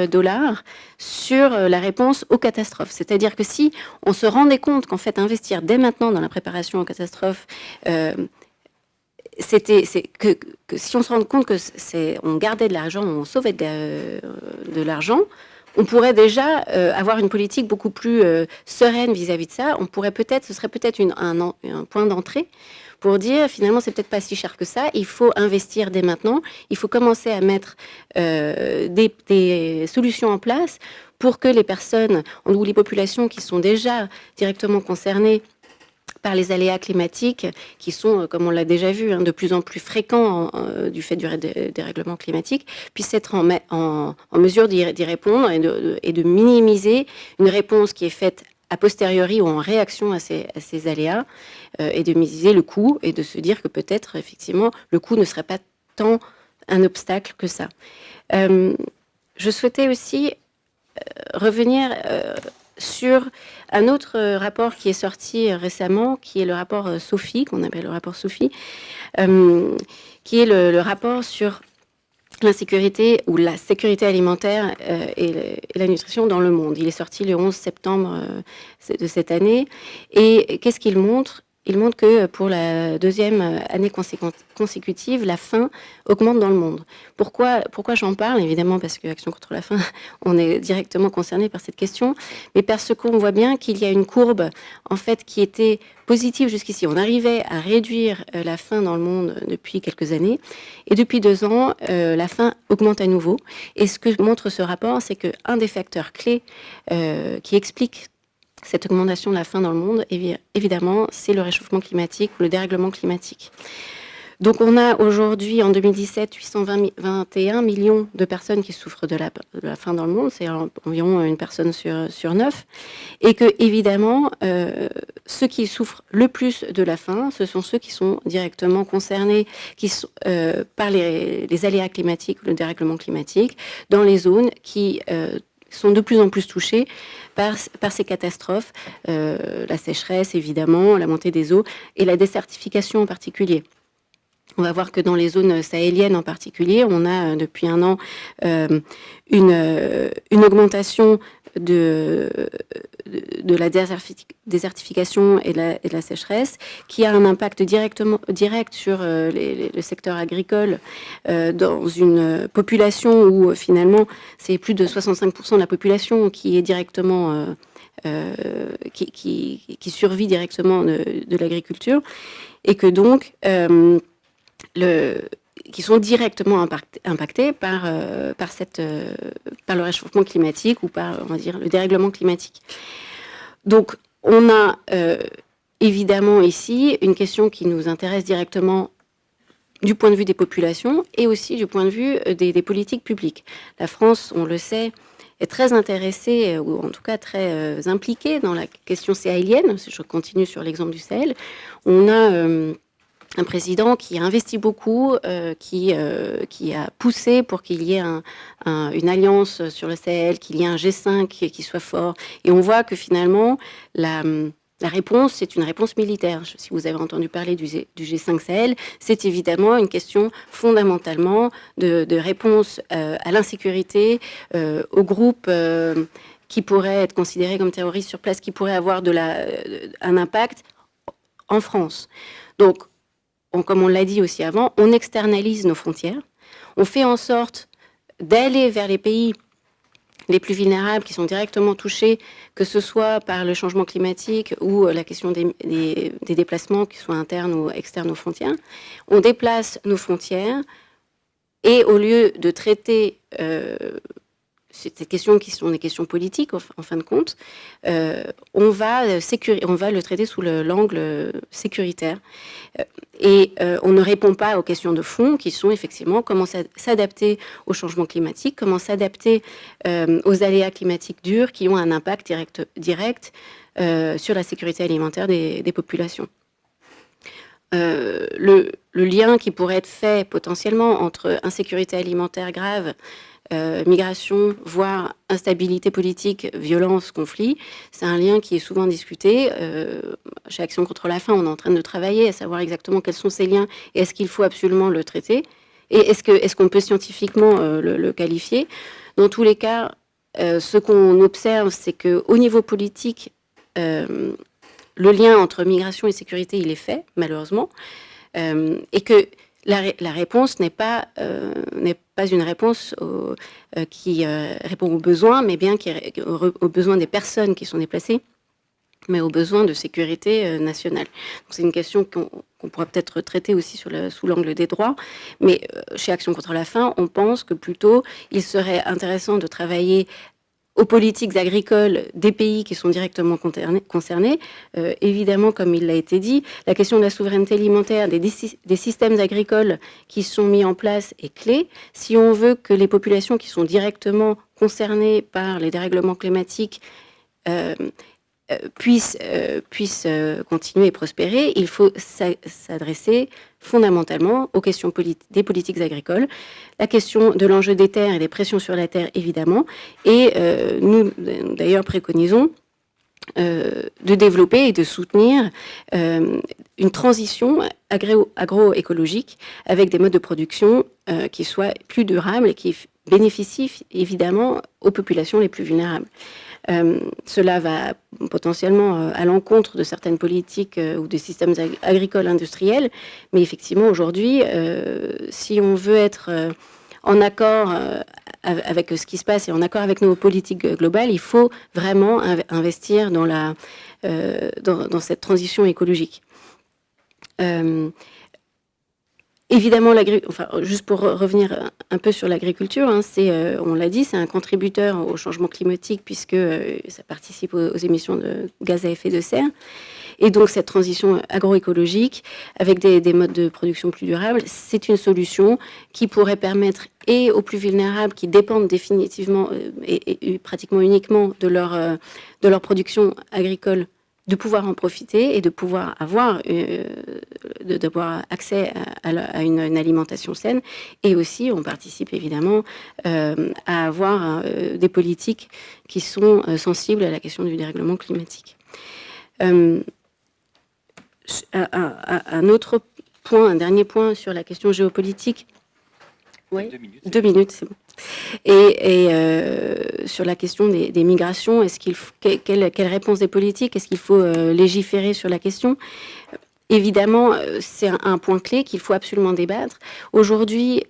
C: dollars sur la réponse aux catastrophes. C'est-à-dire que si on se rendait compte qu'en fait investir dès maintenant dans la préparation aux catastrophes, que si on se rend compte que on gardait de l'argent, on sauvait de l'argent, on pourrait déjà avoir une politique beaucoup plus sereine vis-à-vis de ça. Ce serait peut-être un point d'entrée pour dire finalement c'est peut-être pas si cher que ça, il faut investir dès maintenant, il faut commencer à mettre des solutions en place pour que les personnes ou les populations qui sont déjà directement concernées par les aléas climatiques, qui sont, comme on l'a déjà vu, de plus en plus fréquents du fait du dérèglement climatique, puissent être en mesure d'y répondre et de minimiser une réponse qui est faite a posteriori ou en réaction à ces aléas, et de minimiser le coût et de se dire que peut-être, effectivement, le coût ne serait pas tant un obstacle que ça. je souhaitais aussi revenir sur un autre rapport qui est sorti récemment, qui est le rapport Sophie, qu'on appelle le rapport Sophie, qui est le rapport sur l'insécurité ou la sécurité alimentaire et la nutrition dans le monde. Il est sorti le 11 septembre de cette année. Et qu'est-ce qu'il montre ? Il montre que pour la deuxième année consécutive, la faim augmente dans le monde. Pourquoi j'en parle ? Évidemment, parce que Action contre la faim, on est directement concerné par cette question, mais parce qu'on voit bien qu'il y a une courbe en fait qui était positive jusqu'ici. On arrivait à réduire la faim dans le monde depuis quelques années, et depuis 2 ans, la faim augmente à nouveau. Et ce que montre ce rapport, c'est qu'un des facteurs clés qui explique cette augmentation de la faim dans le monde, évidemment, c'est le réchauffement climatique ou le dérèglement climatique. Donc on a aujourd'hui, en 2017, 821 millions de personnes qui souffrent de la faim dans le monde, c'est environ une personne sur 9, et que, évidemment, ceux qui souffrent le plus de la faim, ce sont ceux qui sont directement concernés par les aléas climatiques ou le dérèglement climatique, dans les zones qui sont de plus en plus touchées par ces catastrophes, la sécheresse évidemment, la montée des eaux et la désertification en particulier. On va voir que dans les zones sahéliennes en particulier, on a depuis 1 an une augmentation de la désertification et de la sécheresse, qui a un impact direct sur le secteur agricole dans une population où finalement c'est plus de 65% de la population qui est directement qui survit directement de l'agriculture, et que donc qui sont directement impactés par le réchauffement climatique ou par, on va dire, le dérèglement climatique. Donc, on a évidemment ici une question qui nous intéresse directement du point de vue des populations et aussi du point de vue des politiques publiques. La France, on le sait, est très intéressée, ou en tout cas très impliquée dans la question sahélienne. Je continue sur l'exemple du Sahel. On a un président qui a investi beaucoup, qui a poussé pour qu'il y ait une alliance sur le Sahel, qu'il y ait un G5 qui soit fort. Et on voit que finalement, la réponse, c'est une réponse militaire. Si vous avez entendu parler du G5 Sahel, c'est évidemment une question fondamentalement de réponse à l'insécurité, aux groupes qui pourraient être considérés comme terroristes sur place, qui pourraient avoir un impact en France. Donc, comme on l'a dit aussi avant, on externalise nos frontières, on fait en sorte d'aller vers les pays les plus vulnérables qui sont directement touchés, que ce soit par le changement climatique ou la question des déplacements qui soient internes ou externes aux frontières. On déplace nos frontières et au lieu de traiter ces questions qui sont des questions politiques, en fin de compte, on va le traiter sous l'angle sécuritaire. Et on ne répond pas aux questions de fond qui sont effectivement comment s'adapter au changement climatique, comment s'adapter aux aléas climatiques durs qui ont un impact direct sur la sécurité alimentaire des populations. Le lien qui pourrait être fait potentiellement entre insécurité alimentaire grave, migration, voire instabilité politique, violence, conflit, c'est un lien qui est souvent discuté. Chez Action contre la faim, on est en train de travailler à savoir exactement quels sont ces liens et est-ce qu'il faut absolument le traiter et est-ce qu'on peut scientifiquement le qualifier. Dans tous les cas, ce qu'on observe, c'est qu'au niveau politique, le lien entre migration et sécurité, il est fait, malheureusement, et que la réponse n'est pas une réponse qui répond aux besoins, mais bien aux besoins des personnes qui sont déplacées, mais aux besoins de sécurité nationale. C'est une question qu'on pourra peut-être traiter aussi sous l'angle des droits, mais chez Action contre la faim, on pense que plutôt il serait intéressant de travailler aux politiques agricoles des pays qui sont directement concernés. Évidemment, comme il l'a été dit, la question de la souveraineté alimentaire, des systèmes agricoles qui sont mis en place est clé. Si on veut que les populations qui sont directement concernées par les dérèglements climatiques puisse continuer et prospérer, il faut s'adresser fondamentalement aux questions des politiques agricoles, la question de l'enjeu des terres et des pressions sur la terre, évidemment, et nous, d'ailleurs, préconisons de développer et de soutenir une transition agroécologique avec des modes de production qui soient plus durables et qui bénéficient évidemment aux populations les plus vulnérables. Cela va potentiellement à l'encontre de certaines politiques ou des systèmes agricoles industriels, mais effectivement aujourd'hui, si on veut être en accord avec ce qui se passe et en accord avec nos politiques globales, il faut vraiment investir dans cette transition écologique. Évidemment, juste pour revenir un peu sur l'agriculture, hein, on l'a dit, c'est un contributeur au changement climatique puisque ça participe aux émissions de gaz à effet de serre. Et donc, cette transition agroécologique, avec des modes de production plus durables, c'est une solution qui pourrait permettre et aux plus vulnérables qui dépendent définitivement et pratiquement uniquement de leur production agricole de pouvoir en profiter et de pouvoir avoir accès à une alimentation saine. Et aussi, on participe évidemment à avoir des politiques qui sont sensibles à la question du dérèglement climatique. Un autre point, un dernier point sur la question géopolitique. Oui, 2 minutes, c'est bon. Et sur la question des migrations, quelle réponse des politiques? Est-ce qu'il faut légiférer sur la question? Évidemment, c'est un point clé qu'il faut absolument débattre. Aujourd'hui,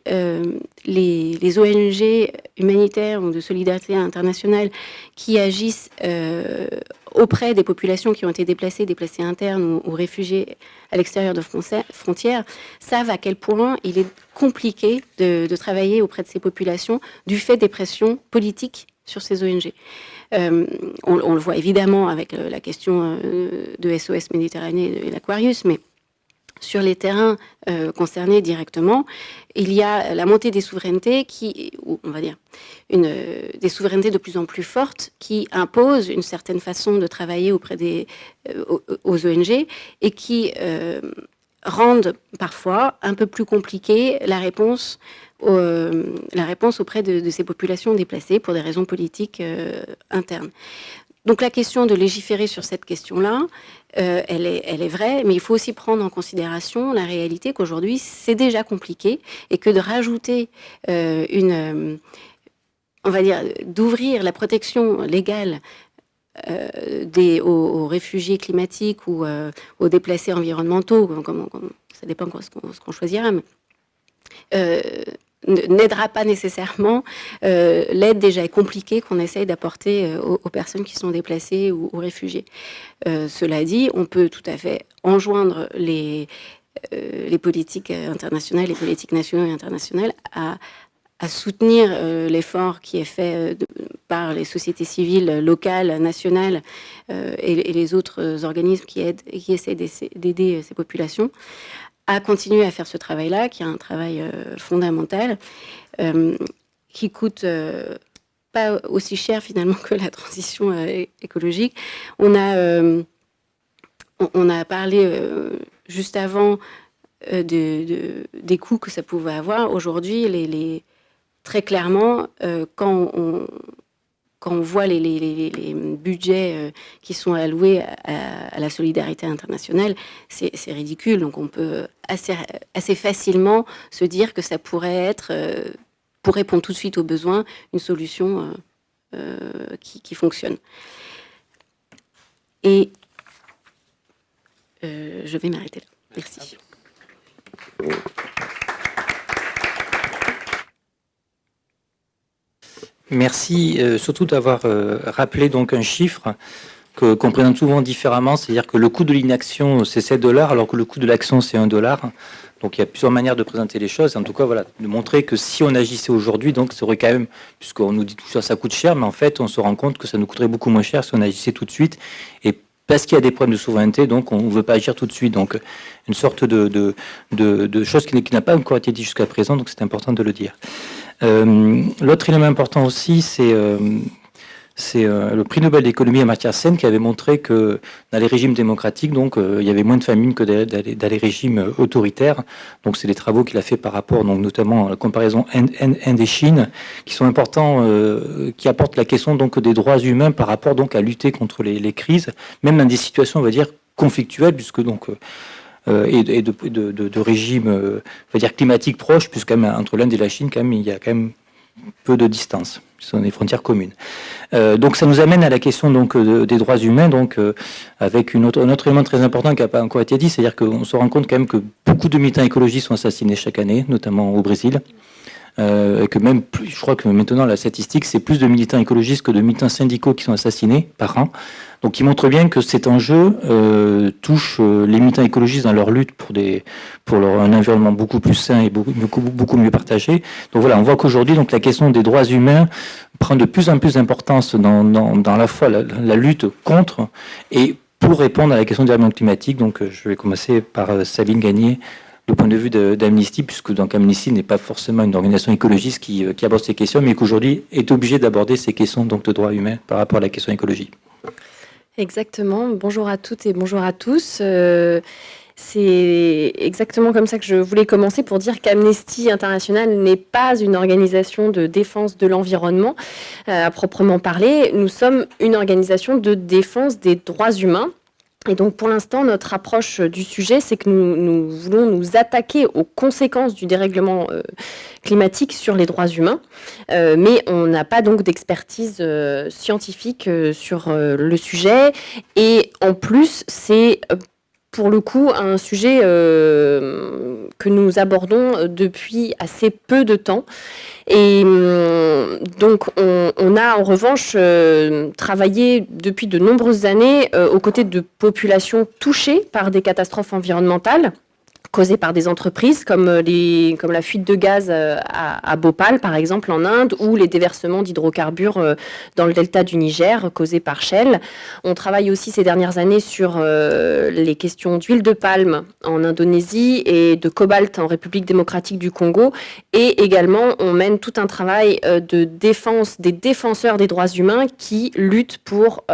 C: les ONG humanitaires ou de solidarité internationale qui agissent auprès des populations qui ont été déplacées internes ou réfugiés à l'extérieur de frontières, savent à quel point il est compliqué de travailler auprès de ces populations du fait des pressions politiques sur ces ONG. On le voit évidemment avec la question de SOS Méditerranée et l'Aquarius, mais sur les terrains concernés directement, il y a la montée des souverainetés on va dire, des souverainetés de plus en plus fortes qui imposent une certaine façon de travailler auprès aux ONG et qui rendent parfois un peu plus compliquée la réponse auprès de ces populations déplacées pour des raisons politiques internes. Donc la question de légiférer sur cette question-là, elle est vraie, mais il faut aussi prendre en considération la réalité qu'aujourd'hui, c'est déjà compliqué et que de rajouter on va dire, d'ouvrir la protection légale aux réfugiés climatiques ou aux déplacés environnementaux, ça dépend ce qu'on choisira, mais n'aidera pas nécessairement l'aide déjà compliquée qu'on essaye d'apporter aux personnes qui sont déplacées ou aux réfugiés. Cela dit, on peut tout à fait enjoindre les politiques internationales, les politiques nationales et internationales à soutenir l'effort qui est fait par les sociétés civiles locales, nationales et les autres organismes qui essaient d'aider ces populations, à continuer à faire ce travail-là, qui est un travail fondamental, qui coûte pas aussi cher finalement que la transition écologique. On a parlé juste avant des coûts que ça pouvait avoir. Aujourd'hui, très clairement, quand on voit les budgets qui sont alloués à la solidarité internationale, c'est ridicule. Donc on peut assez facilement se dire que ça pourrait être, pour répondre tout de suite aux besoins, une solution qui fonctionne. Et je vais m'arrêter là. Merci.
A: Merci surtout d'avoir rappelé donc un chiffre qu'on présente souvent différemment, c'est-à-dire que le coût de l'inaction c'est 7 $, alors que le coût de l'action c'est 1 $. Donc il y a plusieurs manières de présenter les choses. En tout cas, voilà, de montrer que si on agissait aujourd'hui, donc ça aurait quand même, puisqu'on nous dit tout ça, ça coûte cher, mais en fait on se rend compte que ça nous coûterait beaucoup moins cher si on agissait tout de suite. Et parce qu'il y a des problèmes de souveraineté, donc on ne veut pas agir tout de suite. Donc une sorte de chose qui n'a pas encore été dit jusqu'à présent, donc c'est important de le dire. L'autre élément important aussi, c'est C'est le prix Nobel d'économie Amartya Sen qui avait montré que dans les régimes démocratiques, donc, il y avait moins de famine que dans les régimes autoritaires. Donc, c'est des travaux qu'il a fait par rapport, donc, notamment à la comparaison Inde et Chine, qui sont importants, qui apportent la question donc, des droits humains par rapport donc, à lutter contre les crises, même dans des situations, on va dire, conflictuelles, puisque donc... et de régimes, on va dire, climatiques proches, puisque quand même, entre l'Inde et la Chine, quand même, il y a quand même peu de distance. Ce sont des frontières communes. Donc ça nous amène à la question donc, des droits humains, donc, avec un autre élément très important qui n'a pas encore été dit, c'est-à-dire qu'on se rend compte quand même que beaucoup de militants écologistes sont assassinés chaque année, notamment au Brésil. Et que même plus, je crois que maintenant la statistique, c'est plus de militants écologistes que de militants syndicaux qui sont assassinés par an. Donc qui montre bien que cet enjeu touche les militants écologistes dans leur lutte pour un environnement beaucoup plus sain et beaucoup mieux partagé. Donc voilà, on voit qu'aujourd'hui donc la question des droits humains prend de plus en plus d'importance dans la fois la lutte contre et pour répondre à la question du dérèglement climatique. Donc je vais commencer par Sabine Gagné, du point de vue d'Amnesty, puisque donc Amnesty n'est pas forcément une organisation écologiste qui aborde ces questions, mais qu'aujourd'hui est obligée d'aborder ces questions donc, de droits humains par rapport à la question écologie.
D: Exactement. Bonjour à toutes et bonjour à tous. C'est exactement comme ça que je voulais commencer pour dire qu'Amnesty International n'est pas une organisation de défense de l'environnement à proprement parler. Nous sommes une organisation de défense des droits humains. Et donc, pour l'instant, notre approche du sujet, c'est que nous voulons nous attaquer aux conséquences du dérèglement climatique sur les droits humains, mais on n'a pas donc d'expertise scientifique sur le sujet. Et en plus, c'est pour le coup un sujet que nous abordons depuis assez peu de temps. Et donc, on a en revanche travaillé depuis de nombreuses années aux côtés de populations touchées par des catastrophes environnementales causées par des entreprises comme la fuite de gaz à Bhopal, par exemple, en Inde, ou les déversements d'hydrocarbures dans le delta du Niger, causés par Shell. On travaille aussi ces dernières années sur les questions d'huile de palme en Indonésie et de cobalt en République démocratique du Congo. Et également, on mène tout un travail de défense des défenseurs des droits humains qui luttent pour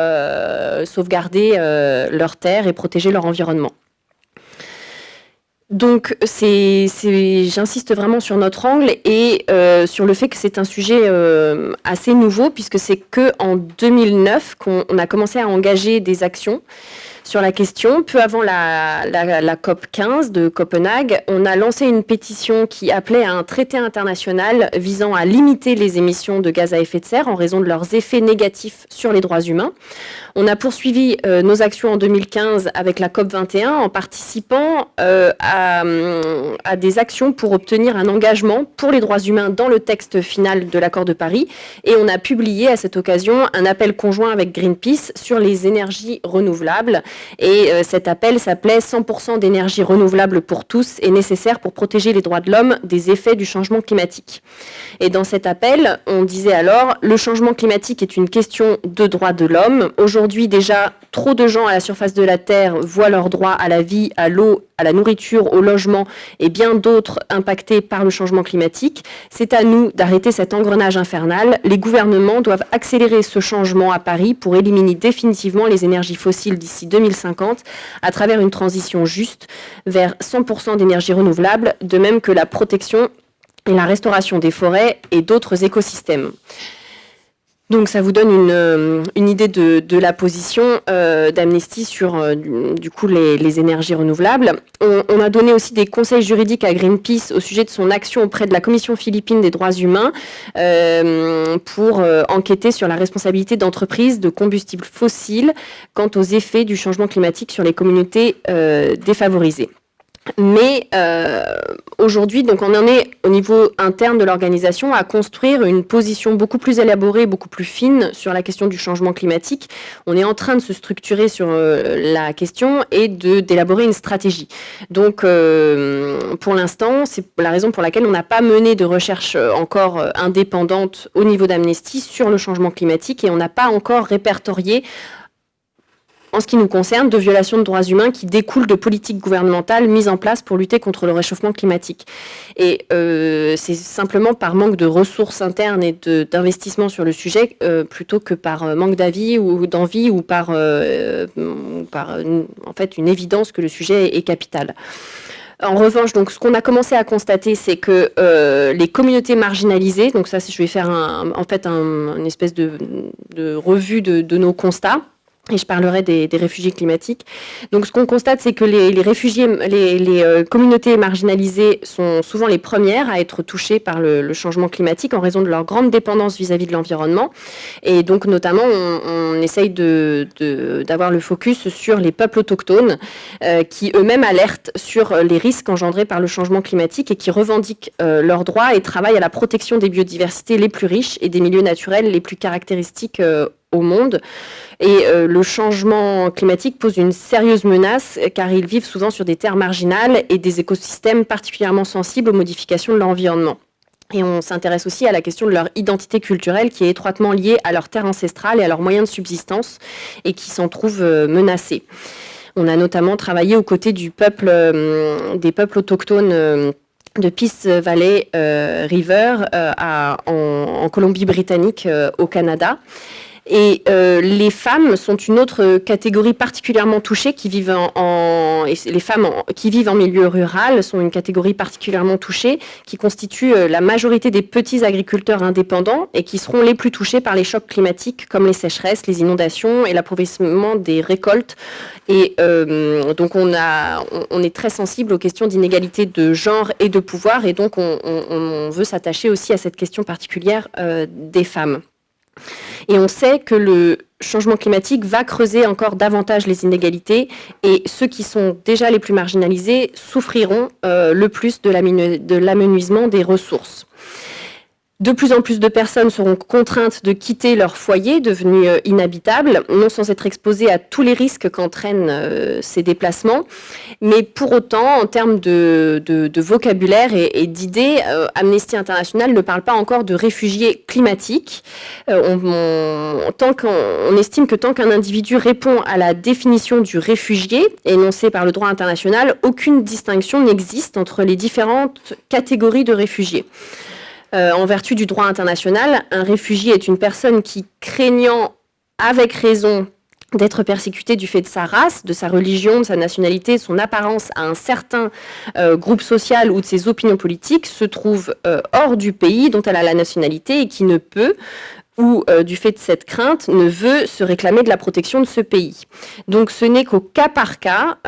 D: sauvegarder leurs terres et protéger leur environnement. Donc, j'insiste vraiment sur notre angle et sur le fait que c'est un sujet assez nouveau, puisque c'est qu'en 2009 qu'on a commencé à engager des actions sur la question. Peu avant la COP 15 de Copenhague, on a lancé une pétition qui appelait à un traité international visant à limiter les émissions de gaz à effet de serre en raison de leurs effets négatifs sur les droits humains. On a poursuivi nos actions en 2015 avec la COP 21 en participant à des actions pour obtenir un engagement pour les droits humains dans le texte final de l'accord de Paris. Et on a publié à cette occasion un appel conjoint avec Greenpeace sur les énergies renouvelables. Et cet appel s'appelait « 100% d'énergie renouvelable pour tous est nécessaire pour protéger les droits de l'homme des effets du changement climatique ». Et dans cet appel, on disait alors « Le changement climatique est une question de droits de l'homme. Aujourd'hui déjà, trop de gens à la surface de la Terre voient leurs droits à la vie, à l'eau, à la nourriture, au logement et bien d'autres impactés par le changement climatique. C'est à nous d'arrêter cet engrenage infernal. Les gouvernements doivent accélérer ce changement à Paris pour éliminer définitivement les énergies fossiles d'ici 2050 à travers une transition juste vers 100% d'énergie renouvelable, de même que la protection et la restauration des forêts et d'autres écosystèmes. » Donc ça vous donne une idée de la position d'Amnesty sur du coup les énergies renouvelables. On a donné aussi des conseils juridiques à Greenpeace au sujet de son action auprès de la Commission philippine des droits humains pour enquêter sur la responsabilité d'entreprises de combustibles fossiles quant aux effets du changement climatique sur les communautés défavorisées. Mais aujourd'hui, donc on en est au niveau interne de l'organisation à construire une position beaucoup plus élaborée, beaucoup plus fine sur la question du changement climatique. On est en train de se structurer sur la question et d'élaborer une stratégie. Donc pour l'instant, c'est la raison pour laquelle on n'a pas mené de recherche encore indépendante au niveau d'Amnesty sur le changement climatique et on n'a pas encore répertorié en ce qui nous concerne, de violations de droits humains qui découlent de politiques gouvernementales mises en place pour lutter contre le réchauffement climatique. Et c'est simplement par manque de ressources internes et d'investissement sur le sujet, plutôt que par manque d'avis ou d'envie ou par en fait, une évidence que le sujet est capital. En revanche, donc, ce qu'on a commencé à constater, c'est que les communautés marginalisées, donc ça, je vais faire une espèce de revue de nos constats. Et je parlerai des réfugiés climatiques. Donc, ce qu'on constate, c'est que les réfugiés, les communautés marginalisées sont souvent les premières à être touchées par le changement climatique en raison de leur grande dépendance vis-à-vis de l'environnement. Et donc, notamment, on essaye d'avoir le focus sur les peuples autochtones qui eux-mêmes alertent sur les risques engendrés par le changement climatique et qui revendiquent leurs droits et travaillent à la protection des biodiversités les plus riches et des milieux naturels les plus caractéristiques au monde. Et le changement climatique pose une sérieuse menace car ils vivent souvent sur des terres marginales et des écosystèmes particulièrement sensibles aux modifications de l'environnement. Et on s'intéresse aussi à la question de leur identité culturelle qui est étroitement liée à leur terre ancestrale et à leurs moyens de subsistance et qui s'en trouvent menacés. On a notamment travaillé aux côtés des peuples autochtones de Peace Valley River en Colombie-Britannique au Canada. Et les femmes sont une autre catégorie particulièrement touchée et les femmes qui vivent en milieu rural sont une catégorie particulièrement touchée qui constitue la majorité des petits agriculteurs indépendants et qui seront les plus touchés par les chocs climatiques comme les sécheresses, les inondations et l'appauvrissement des récoltes. Et donc on est très sensible aux questions d'inégalité de genre et de pouvoir et donc on veut s'attacher aussi à cette question particulière des femmes. Et on sait que le changement climatique va creuser encore davantage les inégalités et ceux qui sont déjà les plus marginalisés souffriront le plus de l'amenuisement des ressources. De plus en plus de personnes seront contraintes de quitter leur foyer, devenu inhabitable, non sans être exposées à tous les risques qu'entraînent ces déplacements. Mais pour autant, en termes de vocabulaire et d'idées, Amnesty International ne parle pas encore de réfugiés climatiques. On estime que tant qu'un individu répond à la définition du réfugié, énoncée par le droit international, aucune distinction n'existe entre les différentes catégories de réfugiés. En vertu du droit international, un réfugié est une personne qui, craignant avec raison d'être persécutée du fait de sa race, de sa religion, de sa nationalité, de son apparence à un certain groupe social ou de ses opinions politiques, se trouve hors du pays dont elle a la nationalité et qui ne peut, ou du fait de cette crainte, ne veut se réclamer de la protection de ce pays. Donc ce n'est qu'au cas par cas,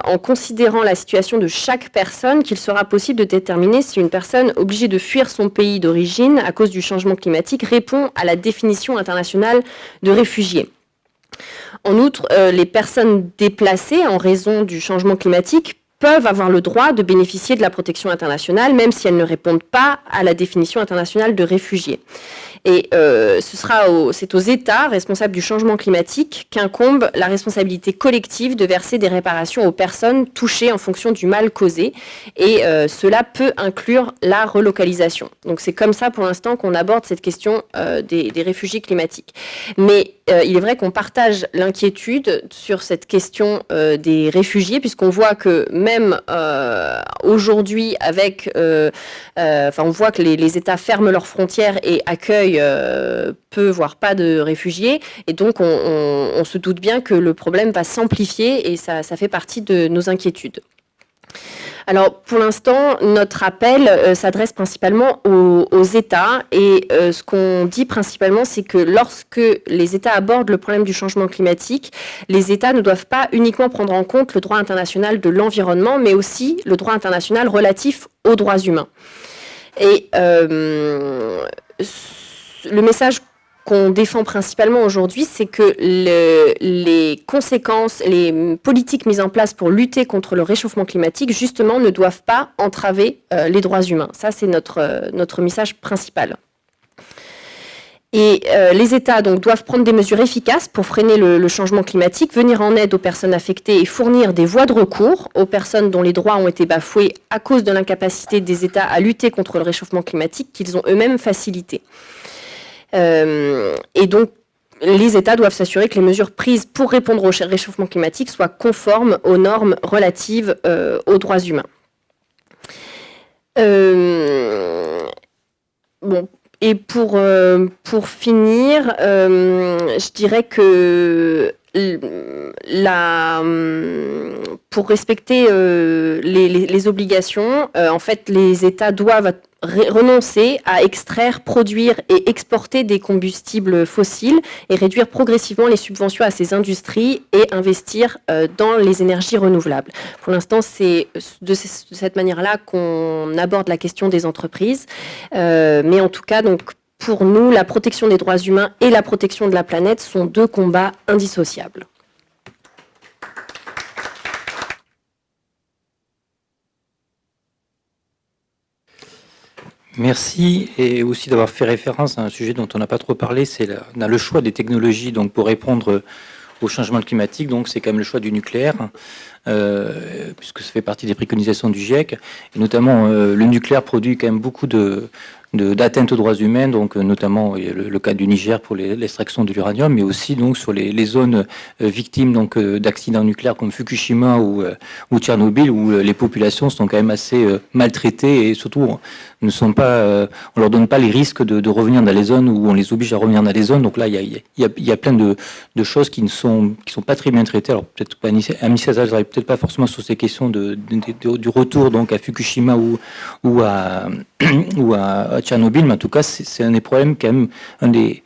D: en considérant la situation de chaque personne, qu'il sera possible de déterminer si une personne obligée de fuir son pays d'origine à cause du changement climatique répond à la définition internationale de réfugié. En outre, les personnes déplacées en raison du changement climatique peuvent avoir le droit de bénéficier de la protection internationale, même si elles ne répondent pas à la définition internationale de réfugié. Et c'est aux États responsables du changement climatique qu'incombe la responsabilité collective de verser des réparations aux personnes touchées en fonction du mal causé. Et cela peut inclure la relocalisation. Donc c'est comme ça pour l'instant qu'on aborde cette question des réfugiés climatiques. Mais il est vrai qu'on partage l'inquiétude sur cette question des réfugiés, puisqu'on voit que même aujourd'hui, on voit que les États ferment leurs frontières et accueillent peu, voire pas de réfugiés. Et donc, on se doute bien que le problème va s'amplifier et ça fait partie de nos inquiétudes. Alors, pour l'instant, notre appel s'adresse principalement aux États et ce qu'on dit principalement, c'est que lorsque les États abordent le problème du changement climatique, les États ne doivent pas uniquement prendre en compte le droit international de l'environnement, mais aussi le droit international relatif aux droits humains. Et le message qu'on défend principalement aujourd'hui, c'est que les conséquences, les politiques mises en place pour lutter contre le réchauffement climatique, justement, ne doivent pas entraver les droits humains. Ça, c'est notre message principal. Et les États donc, doivent prendre des mesures efficaces pour freiner le changement climatique, venir en aide aux personnes affectées et fournir des voies de recours aux personnes dont les droits ont été bafoués à cause de l'incapacité des États à lutter contre le réchauffement climatique qu'ils ont eux-mêmes facilité. Et donc, les États doivent s'assurer que les mesures prises pour répondre au réchauffement climatique soient conformes aux normes relatives aux droits humains. Bon, et pour finir, je dirais que pour respecter les obligations, en fait, les États doivent renoncer à extraire, produire et exporter des combustibles fossiles et réduire progressivement les subventions à ces industries et investir dans les énergies renouvelables. Pour l'instant, c'est de cette manière-là qu'on aborde la question des entreprises. Mais en tout cas, donc, pour nous, la protection des droits humains et la protection de la planète sont deux combats indissociables.
A: Merci, et aussi d'avoir fait référence à un sujet dont on n'a pas trop parlé, c'est le choix des technologies donc, pour répondre au changement climatique. Donc c'est quand même le choix du nucléaire, puisque ça fait partie des préconisations du GIEC. Et notamment, le nucléaire produit quand même beaucoup d'atteintes aux droits humains, donc notamment le cas du Niger pour l'extraction de l'uranium, mais aussi donc sur les zones victimes donc d'accidents nucléaires comme Fukushima ou Tchernobyl, où les populations sont quand même assez maltraitées et surtout ne sont pas, on leur donne pas les risques de revenir dans les zones où on les oblige à revenir dans les zones. Donc là, il y a plein de choses qui sont pas très bien traitées. Alors peut-être pas Anissa, je n'arrive peut-être pas forcément sur ces questions du retour donc à Fukushima ou à Tchernobyl, mais en tout cas c'est un des problèmes quand même, des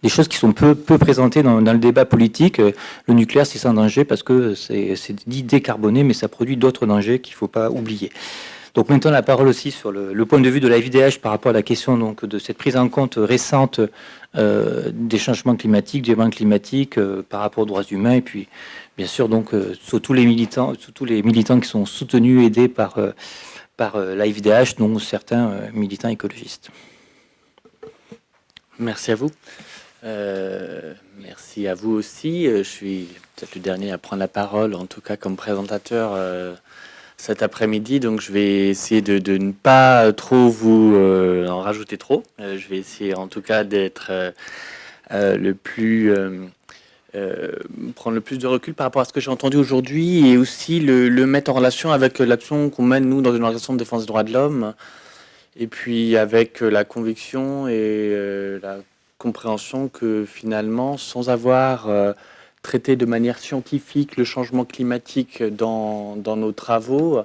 A: choses qui sont peu présentées dans le débat politique. Le nucléaire, c'est sans danger parce que c'est dit décarboné, mais ça produit d'autres dangers qu'il ne faut pas oublier. Donc maintenant la parole aussi sur le point de vue de la FDH par rapport à la question donc, de cette prise en compte récente des changements climatiques, du dérèglement climatique par rapport aux droits humains, et puis bien sûr donc sur tous les militants qui sont soutenus, aidés par la FDH, dont certains militants écologistes.
E: Merci à vous. Merci à vous aussi. Je suis peut-être le dernier à prendre la parole, en tout cas comme présentateur cet après-midi. Donc je vais essayer de ne pas trop vous en rajouter trop. Je vais essayer en tout cas d'être prendre le plus de recul par rapport à ce que j'ai entendu aujourd'hui et aussi le mettre en relation avec l'action qu'on mène nous dans une organisation de défense des droits de l'homme. Et puis avec la conviction et la compréhension que finalement, sans avoir traité de manière scientifique le changement climatique dans nos travaux,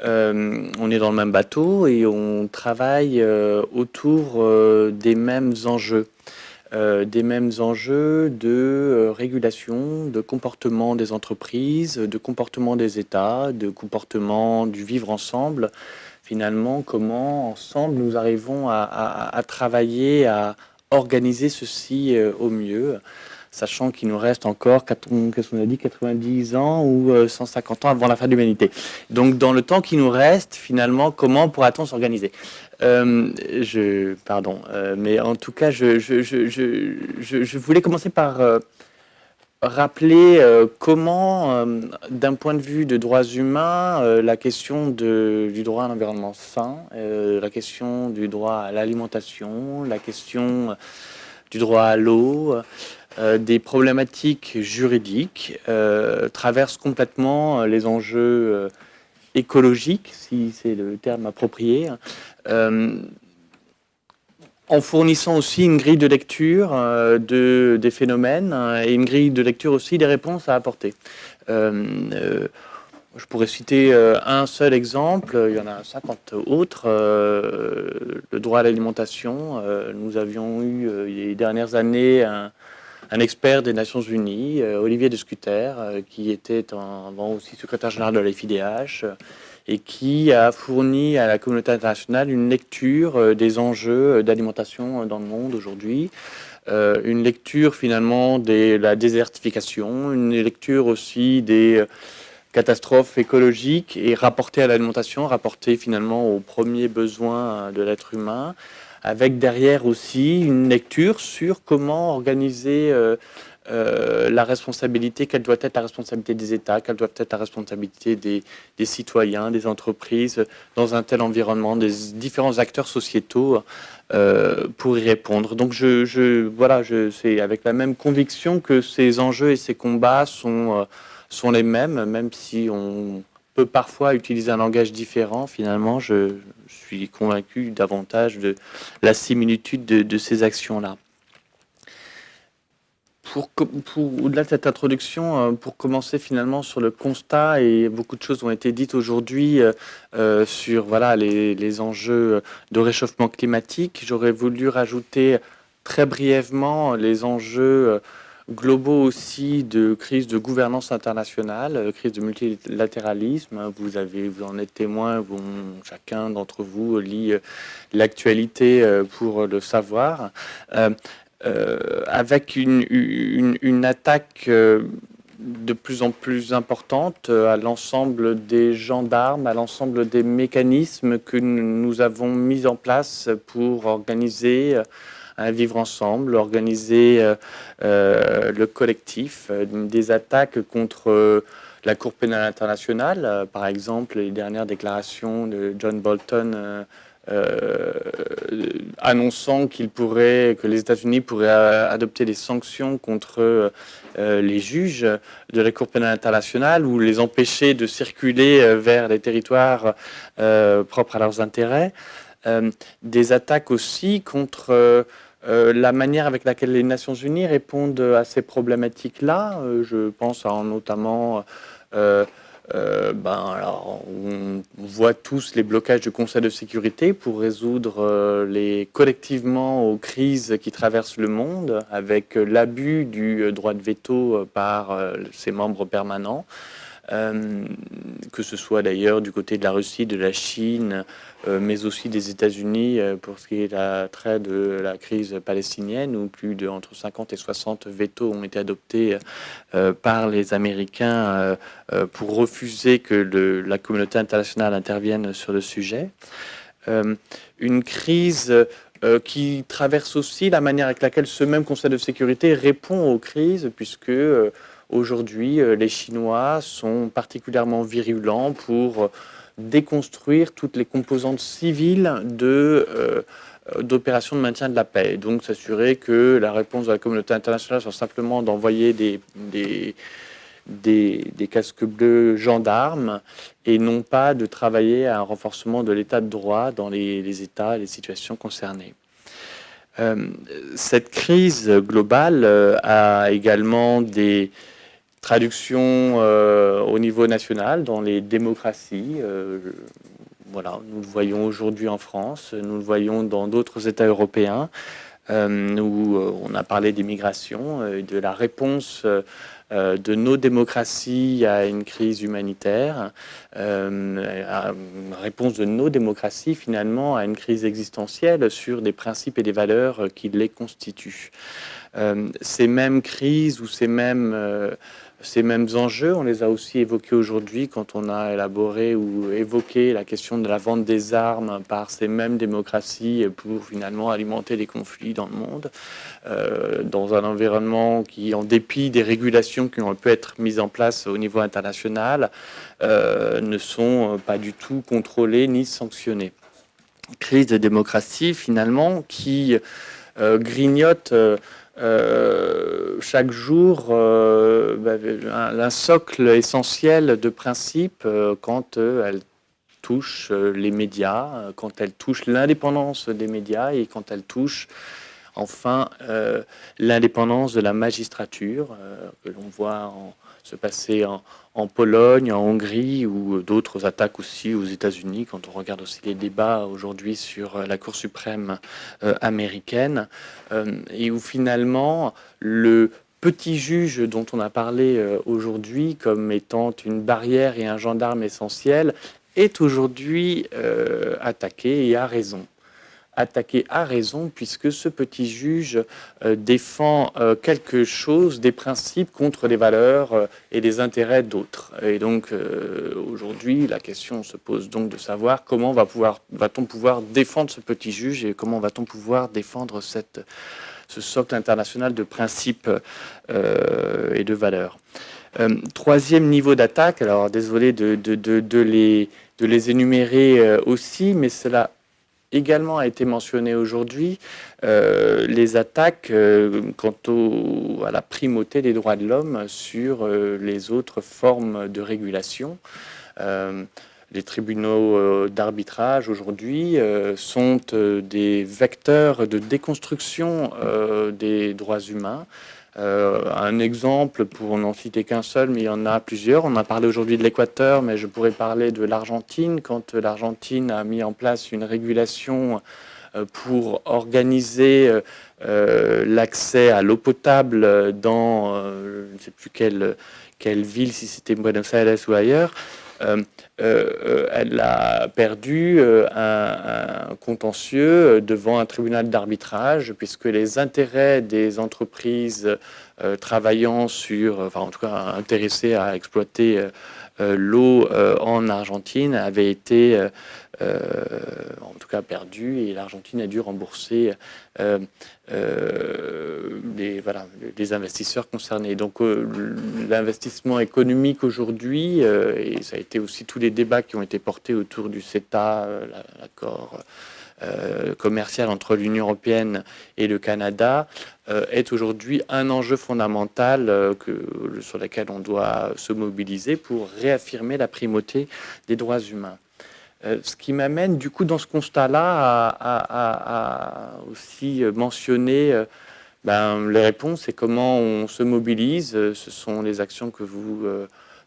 E: on est dans le même bateau et on travaille autour des mêmes enjeux. De régulation, de comportement des entreprises, de comportement des États, de comportement du vivre ensemble. Finalement, comment ensemble nous arrivons à travailler, à organiser ceci au mieux, sachant qu'il nous reste encore, qu'est-ce qu'on a dit, 90 ans ou 150 ans avant la fin de l'humanité. Donc, dans le temps qui nous reste, finalement, comment pourra-t-on s'organiser ? Mais en tout cas, je voulais commencer par rappeler comment, d'un point de vue de droits humains, la question du droit à un environnement sain, la question du droit à l'alimentation, la question du droit à l'eau, des problématiques juridiques traversent complètement les enjeux écologiques, si c'est le terme approprié, en fournissant aussi une grille de lecture des phénomènes et une grille de lecture aussi des réponses à apporter. Je pourrais citer un seul exemple, il y en a 50 autres. Le droit à l'alimentation, nous avions eu les dernières années un expert des Nations Unies, Olivier de Scutter, qui était avant aussi secrétaire général de la FIDH, et qui a fourni à la communauté internationale une lecture des enjeux d'alimentation dans le monde aujourd'hui, une lecture finalement de la désertification, une lecture aussi des catastrophes écologiques et rapportée à l'alimentation, rapportée finalement aux premiers besoins de l'être humain, avec derrière aussi une lecture sur comment organiser la responsabilité, quelle doit être la responsabilité des États, quelle doit être la responsabilité des citoyens, des entreprises, dans un tel environnement, des différents acteurs sociétaux pour y répondre. Donc c'est avec la même conviction que ces enjeux et ces combats sont les mêmes, même si on peut parfois utiliser un langage différent. Finalement, je suis convaincu davantage de la similitude de ces actions-là. Au-delà de cette introduction, pour commencer finalement sur le constat, et beaucoup de choses ont été dites aujourd'hui sur les enjeux de réchauffement climatique, j'aurais voulu rajouter très brièvement les enjeux globaux aussi de crise de gouvernance internationale, crise de multilatéralisme. Vous en êtes témoin, chacun d'entre vous lit l'actualité pour le savoir. Avec une attaque de plus en plus importante à l'ensemble des gendarmes, à l'ensemble des mécanismes que nous avons mis en place pour organiser un vivre ensemble, organiser le collectif, des attaques contre la Cour pénale internationale, par exemple les dernières déclarations de John Bolton annonçant que les États-Unis pourraient adopter des sanctions contre les juges de la Cour pénale internationale ou les empêcher de circuler vers les territoires propres à leurs intérêts. Des attaques aussi contre la manière avec laquelle les Nations Unies répondent à ces problématiques-là. Je pense notamment on voit tous les blocages du Conseil de sécurité pour résoudre collectivement aux crises qui traversent le monde, avec l'abus du droit de veto par ses membres permanents, que ce soit d'ailleurs du côté de la Russie, de la Chine, mais aussi des États-Unis pour ce qui est trait de la crise palestinienne, où entre 50 et 60 vétos ont été adoptés par les Américains pour refuser que la communauté internationale intervienne sur le sujet. Une crise qui traverse aussi la manière avec laquelle ce même Conseil de sécurité répond aux crises, puisque aujourd'hui, les Chinois sont particulièrement virulents pour déconstruire toutes les composantes civiles d'opérations de maintien de la paix. Donc s'assurer que la réponse de la communauté internationale soit simplement d'envoyer des casques bleus gendarmes et non pas de travailler à un renforcement de l'état de droit dans les États et les situations concernées. Cette crise globale a également des traductions au niveau national dans les démocraties. Nous le voyons aujourd'hui en France, nous le voyons dans d'autres États européens, où on a parlé d'immigration, de la réponse de nos démocraties à une crise humanitaire, une réponse de nos démocraties finalement à une crise existentielle sur des principes et des valeurs qui les constituent. Ces mêmes crises ou ces mêmes enjeux, on les a aussi évoqués aujourd'hui quand on a élaboré ou évoqué la question de la vente des armes par ces mêmes démocraties pour finalement alimenter les conflits dans le monde, dans un environnement qui, en dépit des régulations qui ont pu être mises en place au niveau international, ne sont pas du tout contrôlées ni sanctionnées. Crise de démocratie finalement qui grignote chaque jour un socle essentiel de principes quand elle touche les médias, quand elle touche l'indépendance des médias et quand elle touche enfin l'indépendance de la magistrature que l'on voit se passer en Pologne, en Hongrie ou d'autres attaques aussi aux États-Unis, quand on regarde aussi les débats aujourd'hui sur la Cour suprême américaine, et où finalement le petit juge dont on a parlé aujourd'hui comme étant une barrière et un gendarme essentiel est aujourd'hui attaqué et a raison. Attaqué à raison, puisque ce petit juge défend quelque chose, des principes contre les valeurs et les intérêts d'autres. Et donc aujourd'hui, la question se pose donc de savoir comment va-t-on pouvoir défendre ce petit juge et comment va-t-on pouvoir défendre ce socle international de principes et de valeurs. Troisième niveau d'attaque, alors désolé de les énumérer aussi, mais cela également a été mentionné aujourd'hui, les attaques quant à la primauté des droits de l'homme sur les autres formes de régulation. Les tribunaux d'arbitrage aujourd'hui sont des vecteurs de déconstruction des droits humains. Un exemple, pour n'en citer qu'un seul, mais il y en a plusieurs. On a parlé aujourd'hui de l'Équateur, mais je pourrais parler de l'Argentine. Quand l'Argentine a mis en place une régulation pour organiser l'accès à l'eau potable dans, je ne sais plus quelle ville, si c'était Buenos Aires ou ailleurs, elle a perdu un contentieux devant un tribunal d'arbitrage, puisque les intérêts des entreprises travaillant sur, enfin en tout cas intéressées à exploiter l'eau en Argentine avaient été en tout cas perdus, et l'Argentine a dû rembourser les investisseurs concernés. Donc l'investissement économique aujourd'hui, et ça a été aussi tous les débats qui ont été portés autour du CETA, l'accord commercial entre l'Union européenne et le Canada, est aujourd'hui un enjeu fondamental sur lequel on doit se mobiliser pour réaffirmer la primauté des droits humains. Ce qui m'amène du coup dans ce constat-là à aussi mentionner les réponses et comment on se mobilise. Ce sont les actions que vous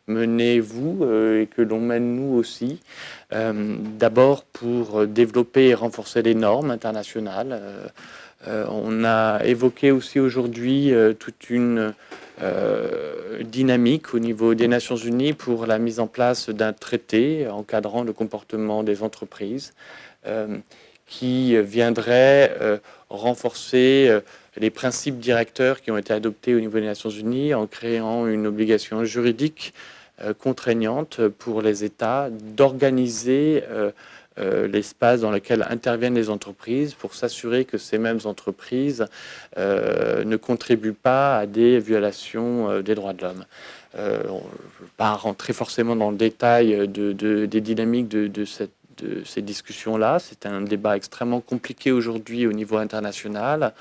E: menez, vous, et que l'on mène nous aussi. D'abord pour développer et renforcer les normes internationales. On a évoqué aussi aujourd'hui toute une dynamique au niveau des Nations Unies pour la mise en place d'un traité encadrant le comportement des entreprises qui viendrait renforcer les principes directeurs qui ont été adoptés au niveau des Nations Unies en créant une obligation juridique contraignante pour les États d'organiser l'espace dans lequel interviennent les entreprises pour s'assurer que ces mêmes entreprises ne contribuent pas à des violations des droits de l'homme. Je ne vais pas rentrer forcément dans le détail des dynamiques de ces discussions-là. C'est un débat extrêmement compliqué aujourd'hui au niveau international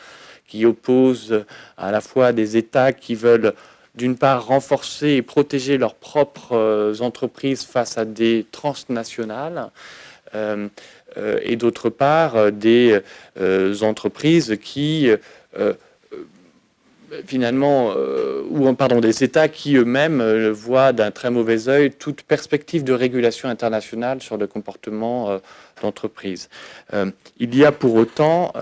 E: qui oppose à la fois des États qui veulent d'une part renforcer et protéger leurs propres entreprises face à des transnationales, et d'autre part des entreprises qui des États qui eux-mêmes voient d'un très mauvais œil toute perspective de régulation internationale sur le comportement d'entreprise. Il y a pour autant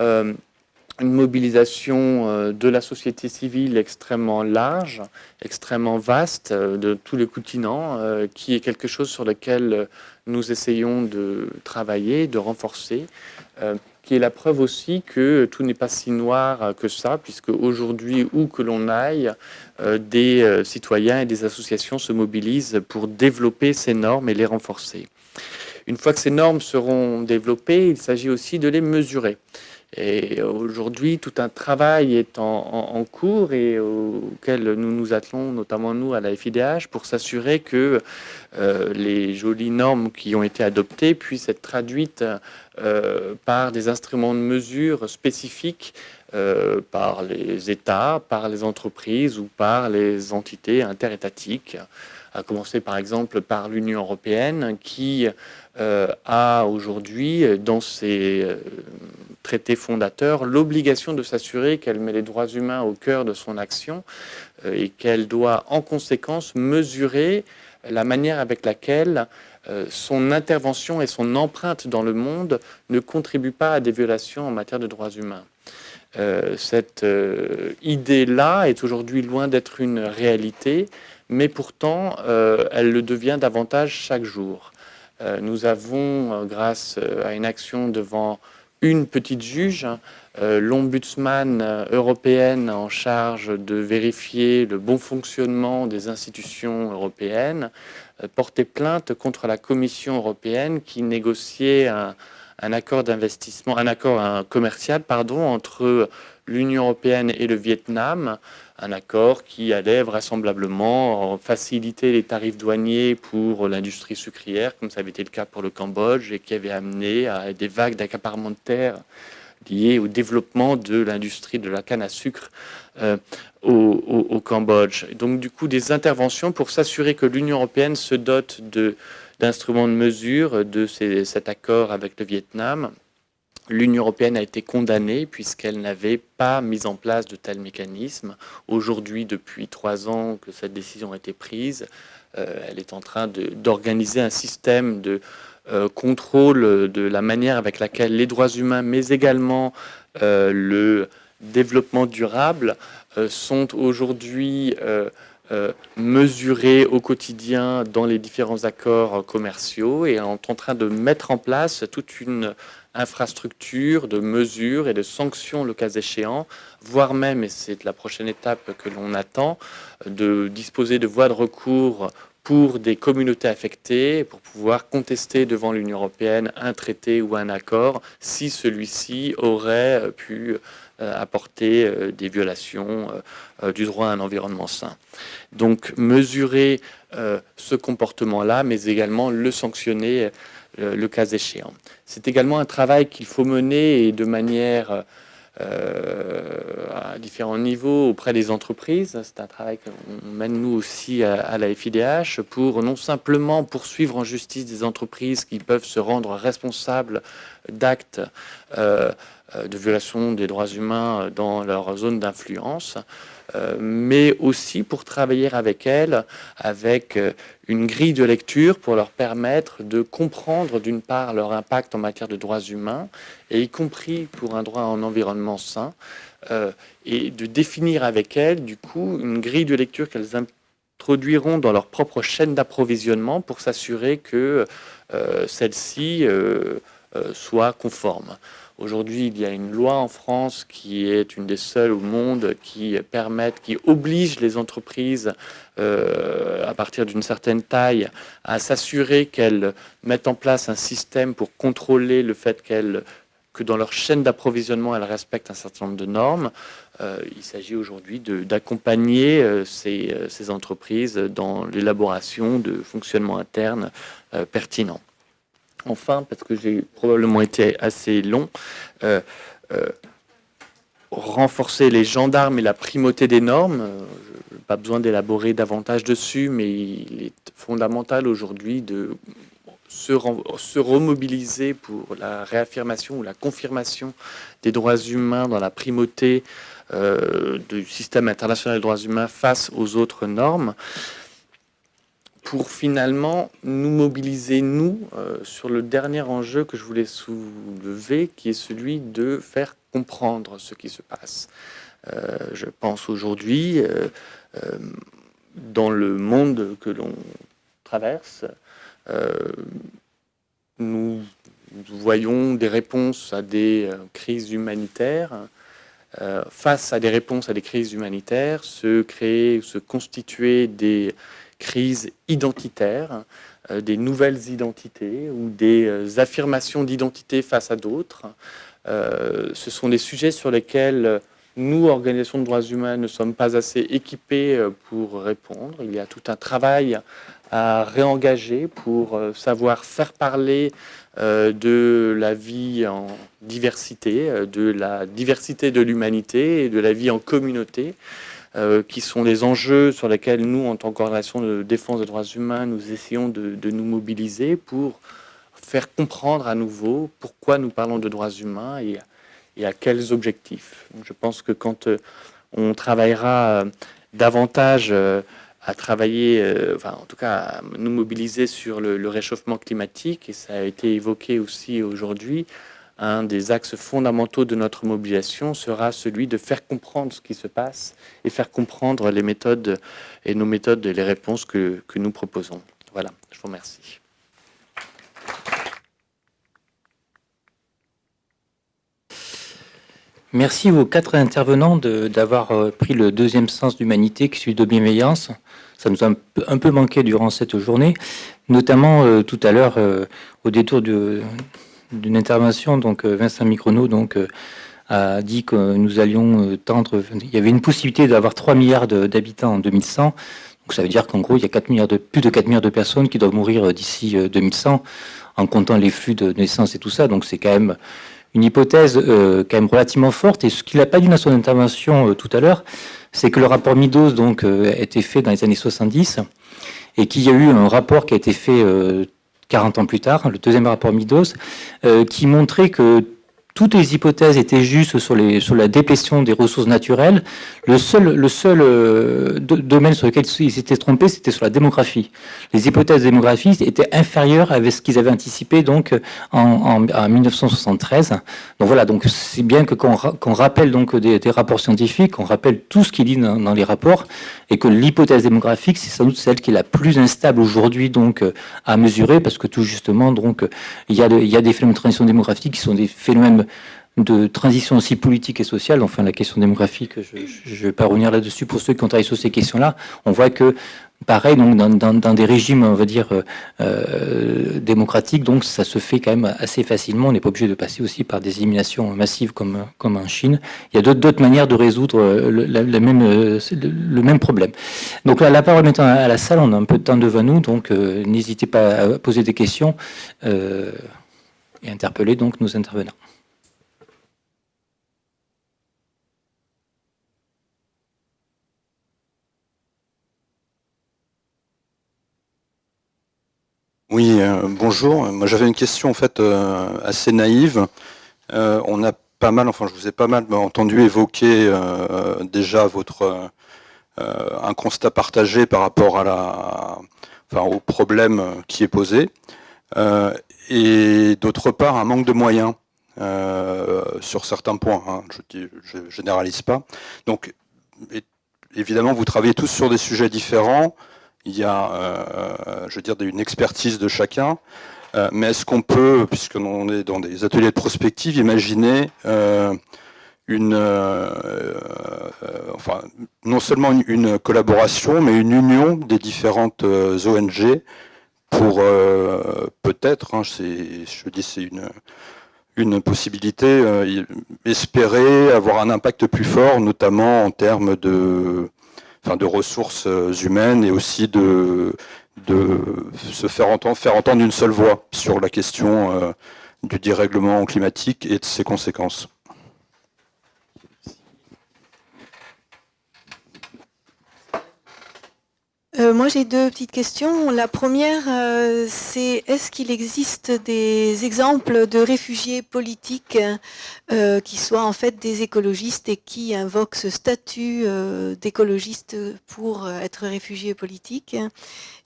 E: une mobilisation de la société civile extrêmement large, extrêmement vaste, de tous les continents, qui est quelque chose sur lequel nous essayons de travailler, de renforcer, qui est la preuve aussi que tout n'est pas si noir que ça, puisque aujourd'hui, où que l'on aille, des citoyens et des associations se mobilisent pour développer ces normes et les renforcer. Une fois que ces normes seront développées, il s'agit aussi de les mesurer. Et aujourd'hui, tout un travail est en cours et auquel nous nous attelons, notamment nous à la FIDH, pour s'assurer que les jolies normes qui ont été adoptées puissent être traduites par des instruments de mesure spécifiques par les États, par les entreprises ou par les entités interétatiques, à commencer par exemple par l'Union européenne qui a aujourd'hui dans ses traités fondateurs l'obligation de s'assurer qu'elle met les droits humains au cœur de son action et qu'elle doit en conséquence mesurer la manière avec laquelle son intervention et son empreinte dans le monde ne contribuent pas à des violations en matière de droits humains. Cette idée-là est aujourd'hui loin d'être une réalité, mais pourtant elle le devient davantage chaque jour. Nous avons, grâce à une action devant une petite juge, l'ombudsman européenne en charge de vérifier le bon fonctionnement des institutions européennes, porté plainte contre la Commission européenne qui négociait un accord d'investissement, un accord commercial, entre l'Union européenne et le Vietnam, un accord qui allait vraisemblablement faciliter les tarifs douaniers pour l'industrie sucrière, comme ça avait été le cas pour le Cambodge, et qui avait amené à des vagues d'accaparement de terres liées au développement de l'industrie de la canne à sucre au Cambodge. Donc du coup, des interventions pour s'assurer que l'Union européenne se dote d'instruments de mesure de cet accord avec le Vietnam. L'Union européenne a été condamnée puisqu'elle n'avait pas mis en place de tels mécanismes. Aujourd'hui, depuis 3 ans que cette décision a été prise, elle est en train d'organiser un système de contrôle de la manière avec laquelle les droits humains, mais également le développement durable, sont aujourd'hui mesurés au quotidien dans les différents accords commerciaux, et est en train de mettre en place toute une infrastructure de mesures et de sanctions le cas échéant, voire même, et c'est la prochaine étape que l'on attend, de disposer de voies de recours pour des communautés affectées, pour pouvoir contester devant l'Union européenne un traité ou un accord si celui-ci aurait pu apporter des violations du droit à un environnement sain. Donc mesurer ce comportement-là, mais également le sanctionner le cas échéant. C'est également un travail qu'il faut mener, et de manière à différents niveaux auprès des entreprises. C'est un travail qu'on mène nous aussi à la FIDH pour non simplement poursuivre en justice des entreprises qui peuvent se rendre responsables d'actes de violation des droits humains dans leur zone d'influence, mais aussi pour travailler avec elles, avec une grille de lecture pour leur permettre de comprendre d'une part leur impact en matière de droits humains, et y compris pour un droit à un environnement sain, et de définir avec elles du coup une grille de lecture qu'elles introduiront dans leur propre chaîne d'approvisionnement pour s'assurer que celle-ci soit conforme. Aujourd'hui, il y a une loi en France qui est une des seules au monde qui oblige les entreprises à partir d'une certaine taille à s'assurer qu'elles mettent en place un système pour contrôler le fait que dans leur chaîne d'approvisionnement, elles respectent un certain nombre de normes. Il s'agit aujourd'hui d'accompagner ces entreprises dans l'élaboration de fonctionnements internes pertinents. Enfin, parce que j'ai probablement été assez long, renforcer les gendarmes et la primauté des normes. Je n'ai pas besoin d'élaborer davantage dessus, mais il est fondamental aujourd'hui de se remobiliser pour la réaffirmation ou la confirmation des droits humains dans la primauté du système international des droits humains face aux autres normes, pour finalement nous mobiliser, sur le dernier enjeu que je voulais soulever, qui est celui de faire comprendre ce qui se passe. Je pense aujourd'hui, dans le monde que l'on traverse, nous voyons des réponses à des crises humanitaires. Face à des réponses à des crises humanitaires, se constituer des crises identitaires, des nouvelles identités ou des affirmations d'identité face à d'autres. Ce sont des sujets sur lesquels nous, organisations de droits humains, ne sommes pas assez équipés pour répondre. Il y a tout un travail à réengager pour savoir faire parler de la vie en diversité, de la diversité de l'humanité et de la vie en communauté, qui sont les enjeux sur lesquels nous, en tant qu'organisation de défense des droits humains, nous essayons de nous mobiliser pour faire comprendre à nouveau pourquoi nous parlons de droits humains et à quels objectifs. Je pense que quand on travaillera davantage à travailler, en tout cas à nous mobiliser sur le réchauffement climatique, et ça a été évoqué aussi aujourd'hui, un des axes fondamentaux de notre mobilisation sera celui de faire comprendre ce qui se passe et faire comprendre les méthodes et nos méthodes et les réponses que nous proposons. Voilà, je vous remercie.
A: Merci aux 4 intervenants d'avoir pris le deuxième sens d'humanité qui est celui de bienveillance. Ça nous a un peu manqué durant cette journée, notamment tout à l'heure au détour de d'une intervention. Donc Vincent Microno a dit que nous allions tendre. Il y avait une possibilité d'avoir 3 milliards d'habitants en 2100. Donc ça veut dire qu'en gros, il y a plus de 4 milliards de personnes qui doivent mourir d'ici 2100, en comptant les flux de naissance et tout ça. Donc c'est quand même une hypothèse quand même relativement forte. Et ce qu'il n'a pas dit dans son intervention tout à l'heure, c'est que le rapport Meadows a été fait dans les années 70 et qu'il y a eu un rapport qui a été fait 40 ans plus tard, le deuxième rapport Meadows, qui montrait que toutes les hypothèses étaient justes sur la déplétion des ressources naturelles. Le seul domaine sur lequel ils s'étaient trompés, c'était sur la démographie. Les hypothèses démographiques étaient inférieures à ce qu'ils avaient anticipé donc en 1973. Donc voilà, donc c'est bien que qu'on rappelle donc des rapports scientifiques, qu'on rappelle tout ce qui est dit dans les rapports, et que l'hypothèse démographique, c'est sans doute celle qui est la plus instable aujourd'hui donc à mesurer, parce que tout justement donc il y a des phénomènes de transition démographique qui sont des phénomènes de transition aussi politique et sociale. Enfin, la question démographique, je ne vais pas revenir là-dessus pour ceux qui ont travaillé sur ces questions-là. On voit que, pareil, donc, dans des régimes, on va dire, démocratiques, donc ça se fait quand même assez facilement. On n'est pas obligé de passer aussi par des éliminations massives comme en Chine. Il y a d'autres manières de résoudre le même problème. Donc là, la parole maintenant à la salle. On a un peu de temps devant nous, donc n'hésitez pas à poser des questions et interpeller donc nos intervenants.
F: Oui, bonjour. Moi, j'avais une question en fait assez naïve. On a pas mal, enfin, je vous ai pas mal entendu évoquer déjà un constat partagé par rapport au problème qui est posé, et d'autre part un manque de moyens sur certains points. Hein, je généralise pas. Donc, évidemment, vous travaillez tous sur des sujets différents. Il y a, je veux dire, une expertise de chacun, mais est-ce qu'on peut, puisqu'on est dans des ateliers de prospective, imaginer non seulement une collaboration, mais une union des différentes ONG pour peut-être, hein, je dis c'est une possibilité, espérer avoir un impact plus fort, notamment en termes de ressources humaines, et aussi de se faire entendre une seule voix sur la question du dérèglement climatique et de ses conséquences.
G: Moi, j'ai deux petites questions. La première, c'est est-ce qu'il existe des exemples de réfugiés politiques qui soient en fait des écologistes et qui invoquent ce statut d'écologiste pour être réfugiés politiques?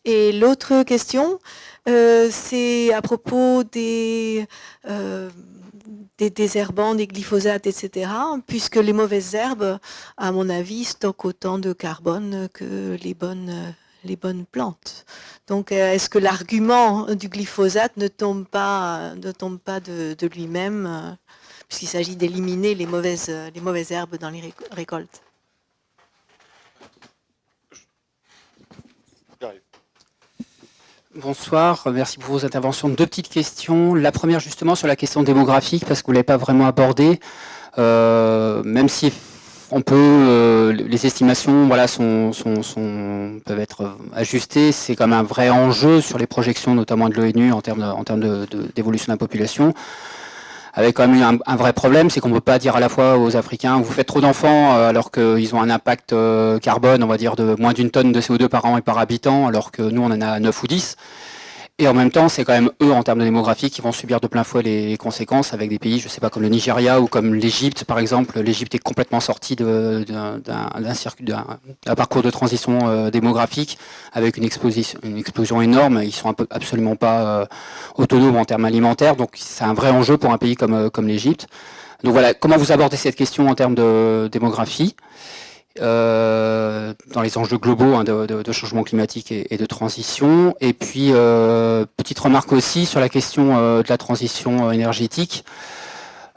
G: Et l'autre question, c'est à propos des désherbants, des glyphosates, etc., puisque les mauvaises herbes, à mon avis, stockent autant de carbone que les bonnes plantes. Donc, est-ce que l'argument du glyphosate ne tombe pas de lui-même, puisqu'il s'agit d'éliminer les mauvaises herbes dans les récoltes?
H: Bonsoir, merci pour vos interventions. Deux petites questions. La première justement sur la question démographique, parce que vous ne l'avez pas vraiment abordée, même si on peut, les estimations voilà, peuvent être ajustées, c'est quand même un vrai enjeu sur les projections, notamment de l'ONU en termes d'évolution de la population. Avec quand même un vrai problème, c'est qu'on ne peut pas dire à la fois aux Africains, vous faites trop d'enfants alors qu'ils ont un impact carbone, on va dire, de moins d'1 tonne de CO2 par an et par habitant, alors que nous on en a 9 ou 10. Et en même temps, c'est quand même eux, en termes de démographie, qui vont subir de plein fouet les conséquences avec des pays, je ne sais pas, comme le Nigeria ou comme l'Égypte, par exemple. L'Égypte est complètement sortie d'un parcours de transition démographique avec une explosion énorme. Ils sont absolument pas autonomes en termes alimentaires. Donc, c'est un vrai enjeu pour un pays comme l'Égypte. Donc voilà, comment vous abordez cette question en termes de démographie dans les enjeux globaux hein, de changement climatique et de transition. Et puis, petite remarque aussi sur la question de la transition énergétique.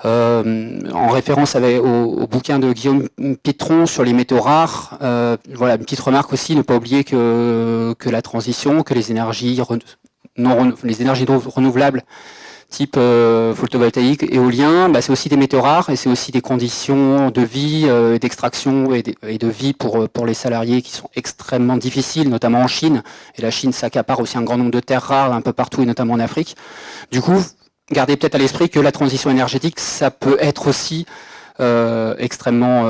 H: En référence au bouquin de Guillaume Pitron sur les métaux rares, voilà, une petite remarque aussi, ne pas oublier que la transition, que les énergies renouvelables type photovoltaïque, éolien, bah, c'est aussi des métaux rares et c'est aussi des conditions de vie, d'extraction et de vie pour les salariés qui sont extrêmement difficiles, notamment en Chine. Et la Chine s'accapare aussi un grand nombre de terres rares un peu partout et notamment en Afrique. Du coup, gardez peut-être à l'esprit que la transition énergétique, ça peut être aussi extrêmement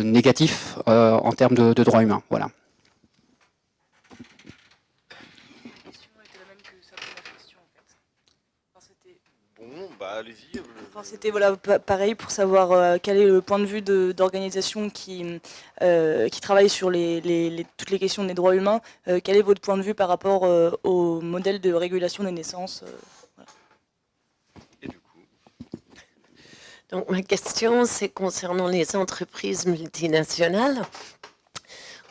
H: négatif en termes de droits humains. Voilà.
I: Allez-y. Enfin, c'était voilà, pareil pour savoir quel est le point de vue d'organisations qui travaillent sur toutes les questions des droits humains. Quel est votre point de vue par rapport au modèle de régulation des naissances voilà.
J: Et du coup. Donc ma question, c'est concernant les entreprises multinationales.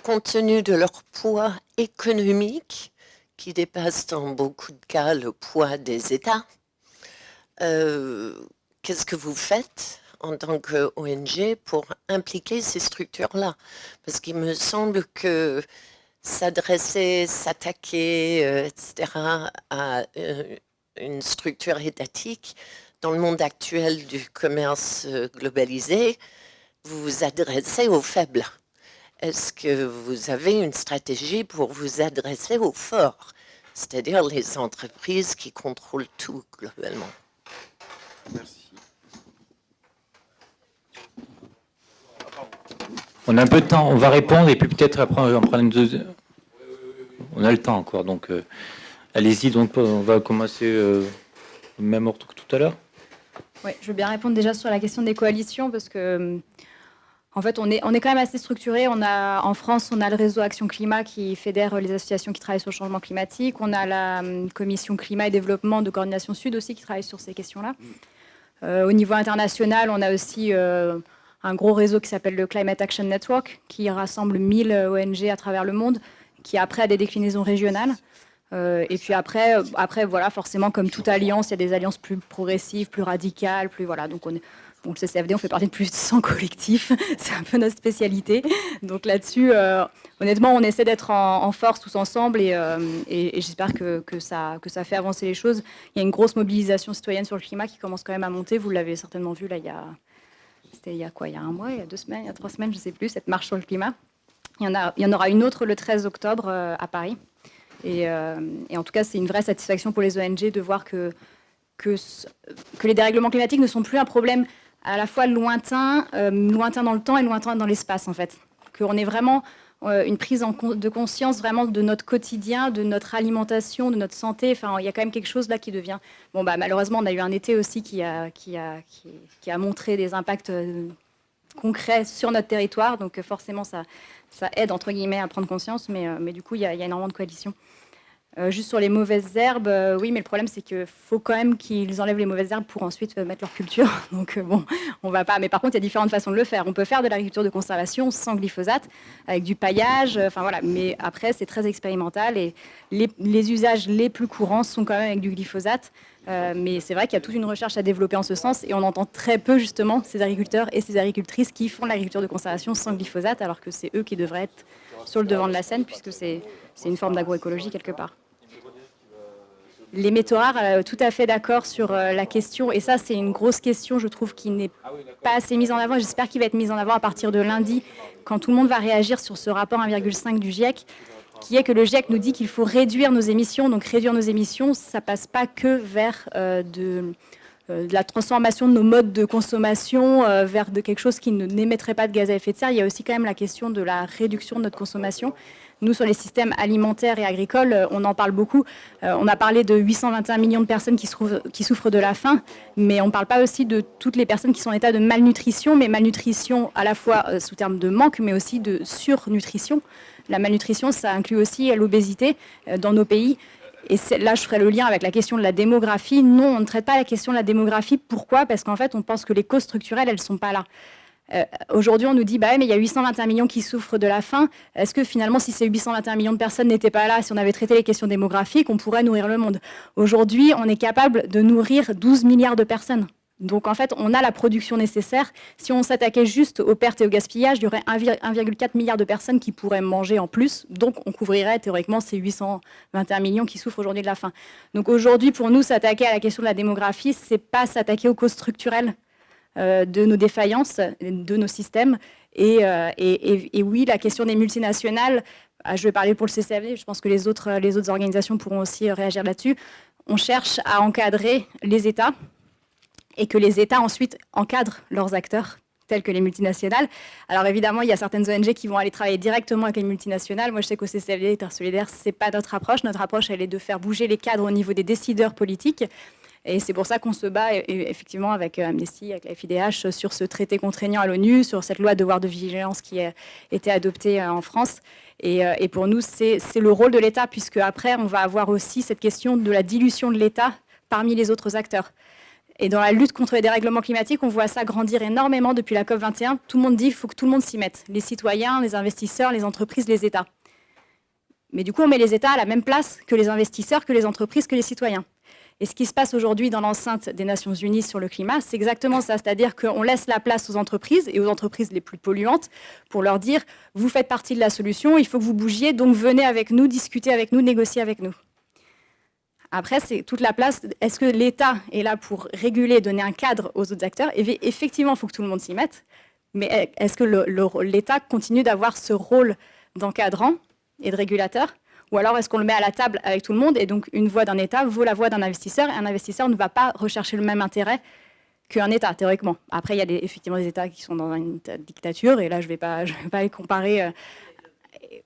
J: Compte tenu de leur poids économique, qui dépasse dans beaucoup de cas le poids des États, qu'est-ce que vous faites en tant qu'ONG pour impliquer ces structures-là? Parce qu'il me semble que s'adresser, s'attaquer, etc., à une structure étatique, dans le monde actuel du commerce globalisé, vous vous adressez aux faibles. Est-ce que vous avez une stratégie pour vous adresser aux forts, c'est-à-dire les entreprises qui contrôlent tout globalement?
A: Merci. On a un peu de temps, on va répondre et puis peut-être après on prend une deuxième. On a le temps encore, donc allez-y. Donc on va commencer au même ordre que tout à l'heure.
B: Oui, je veux bien répondre déjà sur la question des coalitions parce que en fait on est quand même assez structuré. En France, on a le réseau Action Climat qui fédère les associations qui travaillent sur le changement climatique. On a la commission climat et développement de Coordination Sud aussi qui travaille sur ces questions-là. Au niveau international, on a aussi un gros réseau qui s'appelle le Climate Action Network, qui rassemble 1000 ONG à travers le monde, qui après a des déclinaisons régionales. Et puis après, voilà, forcément, comme toute alliance, il y a des alliances plus progressives, plus radicales, plus voilà. Donc le CCFD, on fait partie de plus de 100 collectifs, c'est un peu notre spécialité. Donc là-dessus, honnêtement, on essaie d'être en force tous ensemble et j'espère que ça fait avancer les choses. Il y a une grosse mobilisation citoyenne sur le climat qui commence quand même à monter. Vous l'avez certainement vu là, il y a un mois, il y a 2 semaines, il y a 3 semaines, je ne sais plus, cette marche sur le climat. Il y en aura une autre le 13 octobre à Paris. Et en tout cas, c'est une vraie satisfaction pour les ONG de voir que les dérèglements climatiques ne sont plus un problème à la fois lointain dans le temps et lointain dans l'espace, en fait. Qu'on ait vraiment une prise de conscience vraiment de notre quotidien, de notre alimentation, de notre santé. Enfin, il y a quand même quelque chose là qui devient... Bon, bah, malheureusement, on a eu un été aussi qui a montré des impacts concrets sur notre territoire. Donc forcément, ça aide, entre guillemets, à prendre conscience. Mais du coup, il y a énormément de coalitions. Juste sur les mauvaises herbes, oui, mais le problème, c'est qu'il faut quand même qu'ils enlèvent les mauvaises herbes pour ensuite mettre leur culture. Donc, bon, on va pas... Mais par contre, il y a différentes façons de le faire. On peut faire de l'agriculture de conservation sans glyphosate, avec du paillage, enfin voilà. Mais après, c'est très expérimental et les usages les plus courants sont quand même avec du glyphosate. Mais c'est vrai qu'il y a toute une recherche à développer en ce sens et on entend très peu, justement, ces agriculteurs et ces agricultrices qui font l'agriculture de conservation sans glyphosate, alors que c'est eux qui devraient être sur le devant de la scène, puisque c'est une forme d'agroécologie quelque part. Les métaux rares, tout à fait d'accord sur la question. Et ça, c'est une grosse question, je trouve, qui n'est pas assez mise en avant. J'espère qu'il va être mise en avant à partir de lundi, quand tout le monde va réagir sur ce rapport 1,5 du GIEC, qui est que le GIEC nous dit qu'il faut réduire nos émissions. Donc réduire nos émissions, ça ne passe pas que vers de la transformation de nos modes de consommation vers quelque chose qui n'émettrait pas de gaz à effet de serre. Il y a aussi quand même la question de la réduction de notre consommation. Nous, sur les systèmes alimentaires et agricoles, on en parle beaucoup. On a parlé de 821 millions de personnes qui souffrent de la faim, mais on ne parle pas aussi de toutes les personnes qui sont en état de malnutrition, mais malnutrition à la fois sous terme de manque, mais aussi de surnutrition. La malnutrition, ça inclut aussi l'obésité dans nos pays. Et là, je ferai le lien avec la question de la démographie. Non, on ne traite pas la question de la démographie. Pourquoi? Parce qu'en fait, on pense que les causes structurelles, elles ne sont pas là. Aujourd'hui, on nous dit, bah, mais il y a 821 millions qui souffrent de la faim. Est-ce que finalement, si ces 821 millions de personnes n'étaient pas là, si on avait traité les questions démographiques, on pourrait nourrir le monde? Aujourd'hui, on est capable de nourrir 12 milliards de personnes. Donc en fait, on a la production nécessaire. Si on s'attaquait juste aux pertes et au gaspillage, il y aurait 1,4 milliard de personnes qui pourraient manger en plus. Donc on couvrirait théoriquement ces 821 millions qui souffrent aujourd'hui de la faim. Donc aujourd'hui, pour nous, s'attaquer à la question de la démographie, c'est pas s'attaquer aux causes structurelles de nos défaillances, de nos systèmes. Et oui, la question des multinationales, je vais parler pour le CCAV, je pense que les autres organisations pourront aussi réagir là-dessus. On cherche à encadrer les États et que les États ensuite encadrent leurs acteurs, tels que les multinationales. Alors évidemment, il y a certaines ONG qui vont aller travailler directement avec les multinationales. Moi, je sais qu'au CCAV, Terre Solidaire, ce n'est pas notre approche. Notre approche, elle est de faire bouger les cadres au niveau des décideurs politiques. Et c'est pour ça qu'on se bat effectivement avec Amnesty, avec la FIDH, sur ce traité contraignant à l'ONU, sur cette loi de devoir de vigilance qui a été adoptée en France. Et pour nous, c'est le rôle de l'État, puisque après, on va avoir aussi cette question de la dilution de l'État parmi les autres acteurs. Et dans la lutte contre les dérèglements climatiques, on voit ça grandir énormément depuis la COP21. Tout le monde dit qu'il faut que tout le monde s'y mette. Les citoyens, les investisseurs, les entreprises, les États. Mais du coup, on met les États à la même place que les investisseurs, que les entreprises, que les citoyens. Et ce qui se passe aujourd'hui dans l'enceinte des Nations Unies sur le climat, c'est exactement ça. C'est-à-dire qu'on laisse la place aux entreprises et aux entreprises les plus polluantes pour leur dire « vous faites partie de la solution, il faut que vous bougiez, donc venez avec nous, discutez avec nous, négociez avec nous ». Après, c'est toute la place. Est-ce que l'État est là pour réguler, donner un cadre aux autres acteurs? Et effectivement, il faut que tout le monde s'y mette. Mais est-ce que l'État continue d'avoir ce rôle d'encadrant et de régulateur? Ou alors est-ce qu'on le met à la table avec tout le monde? Et donc, une voix d'un État vaut la voix d'un investisseur. Et un investisseur ne va pas rechercher le même intérêt qu'un État, théoriquement. Après, il y a effectivement des États qui sont dans une dictature. Et là, je ne vais pas les comparer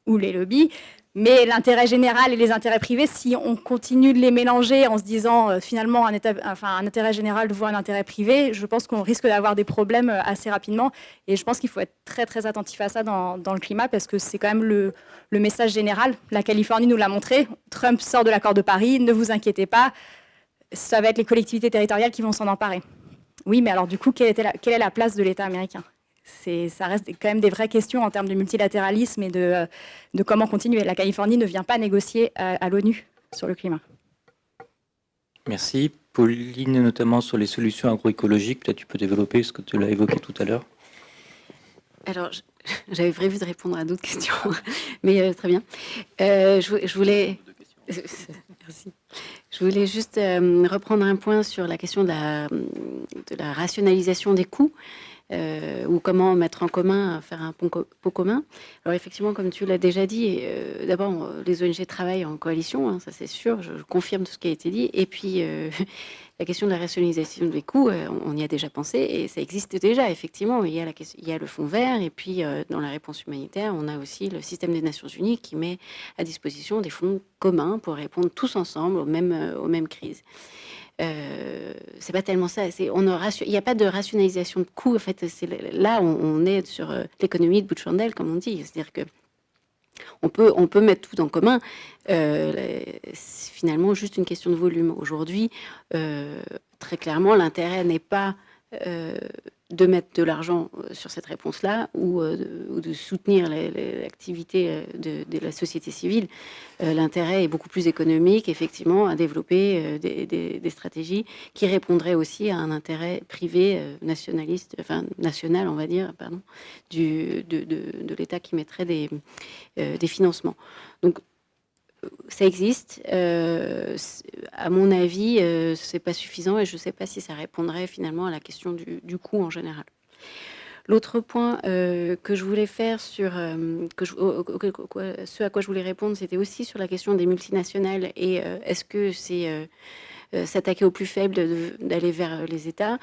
B: ou les lobbies. Mais l'intérêt général et les intérêts privés, si on continue de les mélanger en se disant finalement un intérêt général vaut un intérêt privé, je pense qu'on risque d'avoir des problèmes assez rapidement. Et je pense qu'il faut être très très attentif à ça dans le climat parce que c'est quand même le message général. La Californie nous l'a montré. Trump sort de l'accord de Paris, ne vous inquiétez pas, ça va être les collectivités territoriales qui vont s'en emparer. Oui, mais alors du coup, quelle est la place de l'État américain ? Ça reste quand même des vraies questions en termes de multilatéralisme et de comment continuer. La Californie ne vient pas négocier à l'ONU sur le climat.
A: Merci. Pauline, notamment sur les solutions agroécologiques, peut-être tu peux développer ce que tu l'as évoqué tout à l'heure.
C: Alors, j'avais prévu de répondre à d'autres questions, mais très bien. Je voulais... Merci. Je voulais juste reprendre un point sur la question de la rationalisation des coûts. Ou comment mettre en commun, faire un pot commun. Alors effectivement, comme tu l'as déjà dit, d'abord, les ONG travaillent en coalition, hein, ça c'est sûr, je confirme tout ce qui a été dit. Et puis, la question de la rationalisation des coûts, on y a déjà pensé, et ça existe déjà, effectivement. Il y a le fonds vert, et puis dans la réponse humanitaire, on a aussi le système des Nations Unies qui met à disposition des fonds communs pour répondre tous ensemble aux mêmes crises. C'est pas tellement ça. Il n'y a pas de rationalisation de coûts. En fait, là, on est sur l'économie de bout de chandelle, comme on dit. C'est-à-dire que on peut mettre tout en commun. C'est finalement juste une question de volume. Aujourd'hui, très clairement, l'intérêt n'est pas de mettre de l'argent sur cette réponse-là ou de soutenir l'activité de la société civile. L'intérêt est beaucoup plus économique, effectivement, à développer des stratégies qui répondraient aussi à un intérêt privé nationaliste, enfin national, on va dire, pardon, de l'État qui mettrait des financements. Donc, ça existe. À mon avis, c'est pas suffisant et je ne sais pas si ça répondrait finalement à la question du coût en général. L'autre point que je voulais faire sur ce à quoi je voulais répondre, c'était aussi sur la question des multinationales et est-ce que c'est s'attaquer aux plus faibles d'aller vers les États.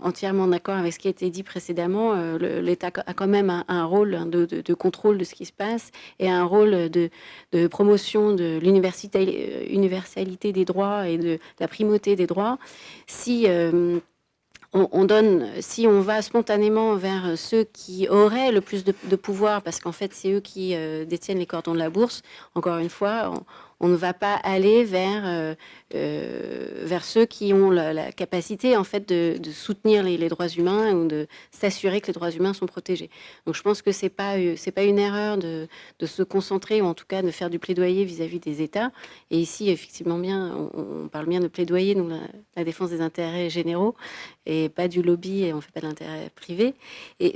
C: Entièrement d'accord avec ce qui a été dit précédemment. L'État a quand même un rôle de contrôle de ce qui se passe et un rôle de promotion de l'universalité des droits et de la primauté des droits. Si on va spontanément vers ceux qui auraient le plus de pouvoir, parce qu'en fait c'est eux qui détiennent les cordons de la bourse, encore une fois, On ne va pas aller vers ceux qui ont la capacité en fait de soutenir les droits humains ou de s'assurer que les droits humains sont protégés. Donc je pense que c'est pas une erreur de se concentrer ou en tout cas de faire du plaidoyer vis-à-vis des États. Et ici effectivement on parle bien de plaidoyer, donc la défense des intérêts généraux et pas du lobby, et on fait pas de l'intérêt privé.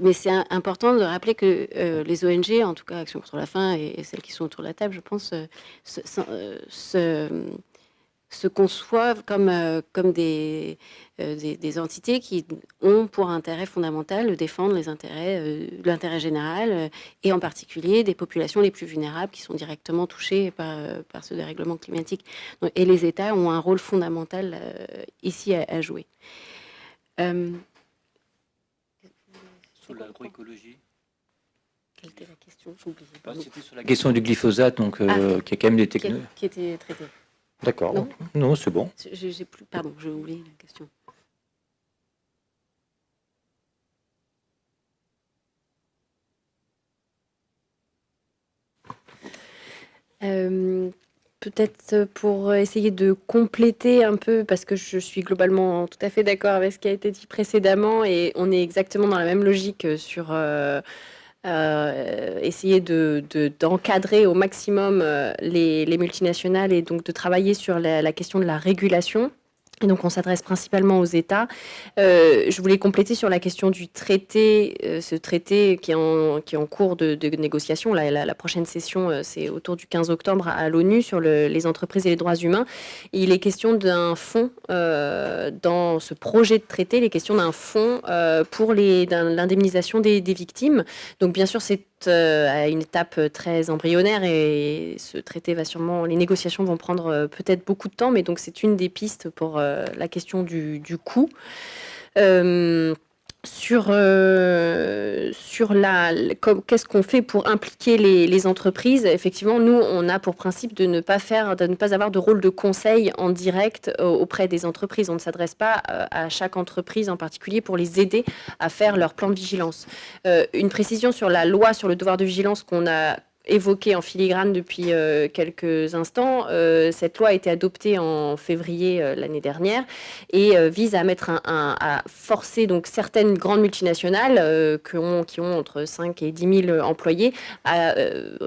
C: Mais c'est important de rappeler que les ONG, en tout cas Action contre la faim et celles qui sont autour de la table, je pense, se conçoivent comme des entités qui ont pour intérêt fondamental de défendre l'intérêt général et en particulier des populations les plus vulnérables qui sont directement touchées par ce dérèglement climatique. Et les États ont un rôle fondamental ici à jouer.
A: Sur l'agroécologie.
C: Quelle était la question? J'ai oublié.
A: C'était sur la question du glyphosate, donc qui a quand même des technos.
C: Qui était traitée.
A: D'accord. Non, c'est bon.
C: J'ai plus. Pardon, j'ai oublié la question.
D: Peut-être pour essayer de compléter un peu, parce que je suis globalement tout à fait d'accord avec ce qui a été dit précédemment, et on est exactement dans la même logique sur essayer d'encadrer au maximum les multinationales et donc de travailler sur la question de la régulation. Et donc, on s'adresse principalement aux États. Je voulais compléter sur la question du traité, ce traité qui est en cours de négociation. La prochaine session, c'est autour du 15 octobre à l'ONU sur les entreprises et les droits humains. Et il est question d'un fonds, dans ce projet de traité, il est question d'un fonds pour l'indemnisation des victimes. Donc, bien sûr, c'est à une étape très embryonnaire et ce traité va sûrement, les négociations vont prendre peut-être beaucoup de temps, mais donc c'est une des pistes pour la question du coût. Qu'est-ce qu'on fait pour impliquer les entreprises? Effectivement, nous, on a pour principe de ne pas avoir de rôle de conseil en direct auprès des entreprises. On ne s'adresse pas à chaque entreprise en particulier pour les aider à faire leur plan de vigilance. Une précision sur la loi sur le devoir de vigilance qu'on a évoqué en filigrane depuis quelques instants. Cette loi a été adoptée en février l'année dernière et vise à mettre à forcer donc certaines grandes multinationales qui ont entre 5 et 10 000 employés à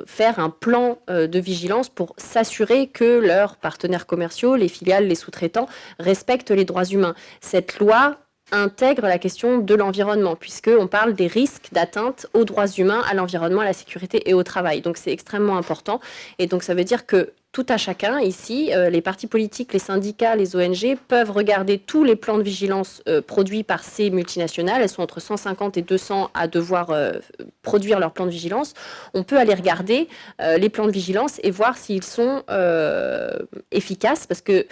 D: faire un plan de vigilance pour s'assurer que leurs partenaires commerciaux, les filiales, les sous-traitants respectent les droits humains. Cette loi intègre la question de l'environnement, puisqu'on parle des risques d'atteinte aux droits humains, à l'environnement, à la sécurité et au travail. Donc c'est extrêmement important. Et donc ça veut dire que tout à chacun, ici, les partis politiques, les syndicats, les ONG peuvent regarder tous les plans de vigilance produits par ces multinationales. Elles sont entre 150 et 200 à devoir produire leur plan de vigilance. On peut aller regarder les plans de vigilance et voir s'ils sont efficaces, parce que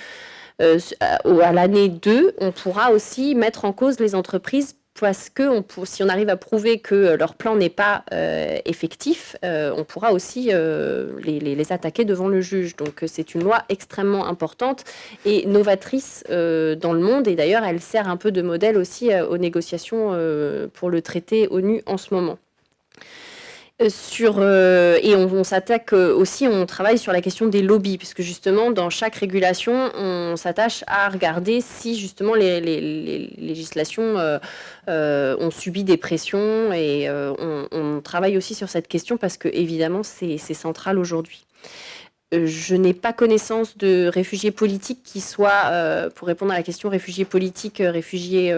D: à l'année 2, on pourra aussi mettre en cause les entreprises parce que si on arrive à prouver que leur plan n'est pas effectif, on pourra aussi les attaquer devant le juge. Donc c'est une loi extrêmement importante et novatrice dans le monde. Et d'ailleurs, elle sert un peu de modèle aussi aux négociations pour le traité ONU en ce moment. Et on s'attaque aussi, on travaille sur la question des lobbies, puisque justement dans chaque régulation, on s'attache à regarder si justement les législations ont subi des pressions, et on travaille aussi sur cette question parce que évidemment c'est central aujourd'hui. Je n'ai pas connaissance de réfugiés politiques qui soient, pour répondre à la question réfugiés politiques, réfugiés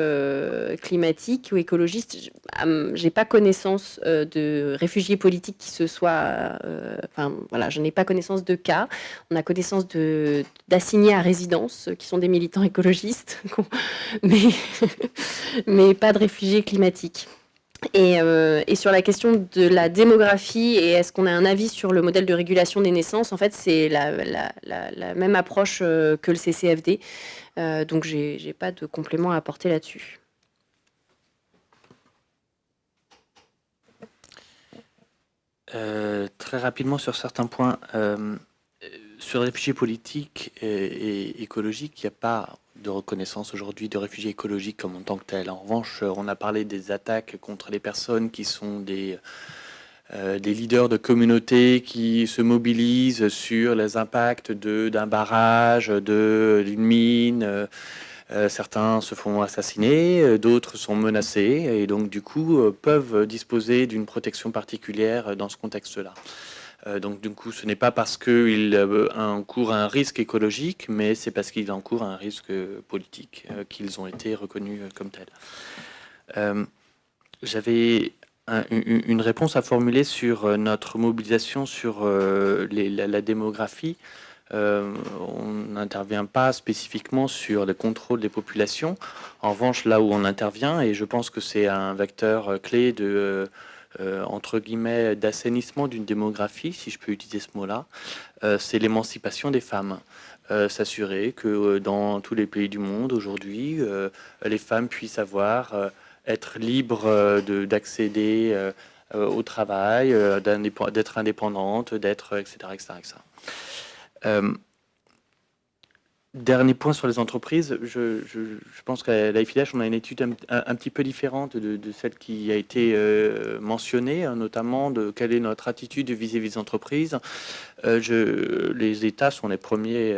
D: climatiques ou écologistes, j'ai pas connaissance de réfugiés politiques qui se soient, je n'ai pas connaissance de cas. On a connaissance d'assignés à résidence qui sont des militants écologistes, mais pas de réfugiés climatiques. Et sur la question de la démographie et est-ce qu'on a un avis sur le modèle de régulation des naissances, en fait, c'est la même approche que le CCFD. Donc, j'ai pas de complément à apporter là-dessus.
E: Très rapidement sur certains points. Sur les réfugiés politiques et écologiques, il n'y a pas de reconnaissance aujourd'hui de réfugiés écologiques comme en tant que tels. En revanche, on a parlé des attaques contre les personnes qui sont des des leaders de communautés qui se mobilisent sur les impacts d'un barrage, d'une mine. Certains se font assassiner, d'autres sont menacés et donc du coup peuvent disposer d'une protection particulière dans ce contexte-là. Donc du coup, ce n'est pas parce qu'il encourt un risque écologique, mais c'est parce qu'il encourt un risque politique qu'ils ont été reconnus comme tels. J'avais une réponse à formuler sur notre mobilisation sur la démographie. On n'intervient pas spécifiquement sur le contrôle des populations. En revanche, là où on intervient, et je pense que c'est un vecteur clé de entre guillemets d'assainissement d'une démographie, si je peux utiliser ce mot-là, c'est l'émancipation des femmes. S'assurer que dans tous les pays du monde aujourd'hui, les femmes puissent être libres d'accéder au travail, d'être indépendantes, d'être etc., etc., etc. Dernier point sur les entreprises, je pense qu'à l'AFIDH, on a une étude un petit peu différente de celle qui a été mentionnée, notamment de quelle est notre attitude vis-à-vis des entreprises. Les États sont les premiers,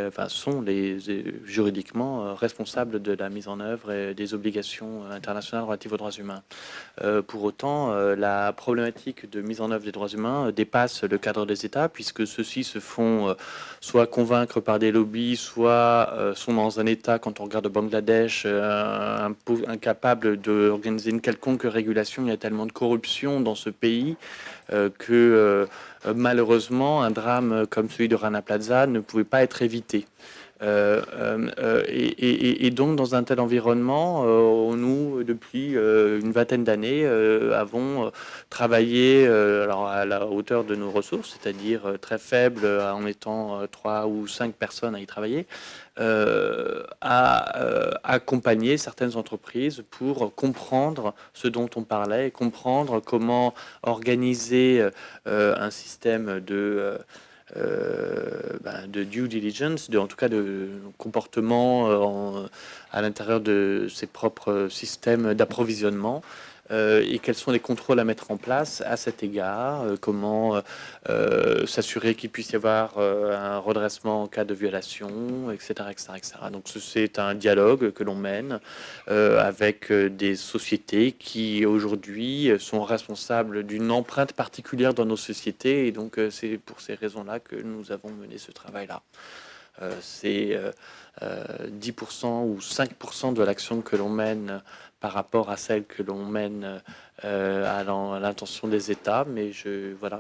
E: juridiquement responsables de la mise en œuvre des obligations internationales relatives aux droits humains. Pour autant, la problématique de mise en œuvre des droits humains dépasse le cadre des États, puisque ceux-ci se font soit convaincre par des lobbies, soit sont dans un état, quand on regarde le Bangladesh, incapable d'organiser une quelconque régulation. Il y a tellement de corruption dans ce pays que malheureusement, un drame comme celui de Rana Plaza ne pouvait pas être évité. Et donc, dans un tel environnement, nous, depuis une vingtaine d'années, avons travaillé alors à la hauteur de nos ressources, c'est-à-dire très faible, en étant 3 ou 5 personnes à y travailler, à accompagner certaines entreprises pour comprendre ce dont on parlait et comprendre comment organiser un système de due diligence, en tout cas de comportement à l'intérieur de ses propres systèmes d'approvisionnement, et quels sont les contrôles à mettre en place à cet égard, comment s'assurer qu'il puisse y avoir un redressement en cas de violation, etc., etc., etc. Donc c'est un dialogue que l'on mène avec des sociétés qui aujourd'hui sont responsables d'une empreinte particulière dans nos sociétés, et donc c'est pour ces raisons-là que nous avons mené ce travail-là. C'est 10% ou 5% de l'action que l'on mène par rapport à celle que l'on mène à l'intention des États, mais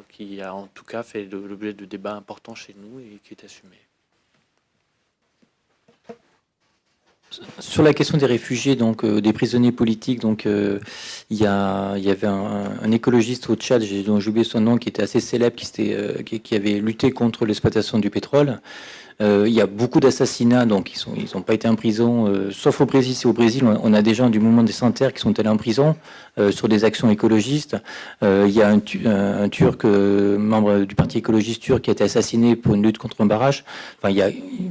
E: qui a en tout cas fait l'objet de débats importants chez nous et qui est assumé.
A: Sur la question des réfugiés, donc des prisonniers politiques, donc il y avait un écologiste au Tchad, dont j'ai oublié son nom, qui était assez célèbre, qui avait lutté contre l'exploitation du pétrole. Il y a beaucoup d'assassinats, donc ils n'ont pas été en prison, sauf au Brésil. C'est au Brésil, on a des gens du mouvement des Sans-Terre qui sont allés en prison sur des actions écologistes. Il y a un Turc, membre du parti écologiste turc, qui a été assassiné pour une lutte contre un barrage. Enfin,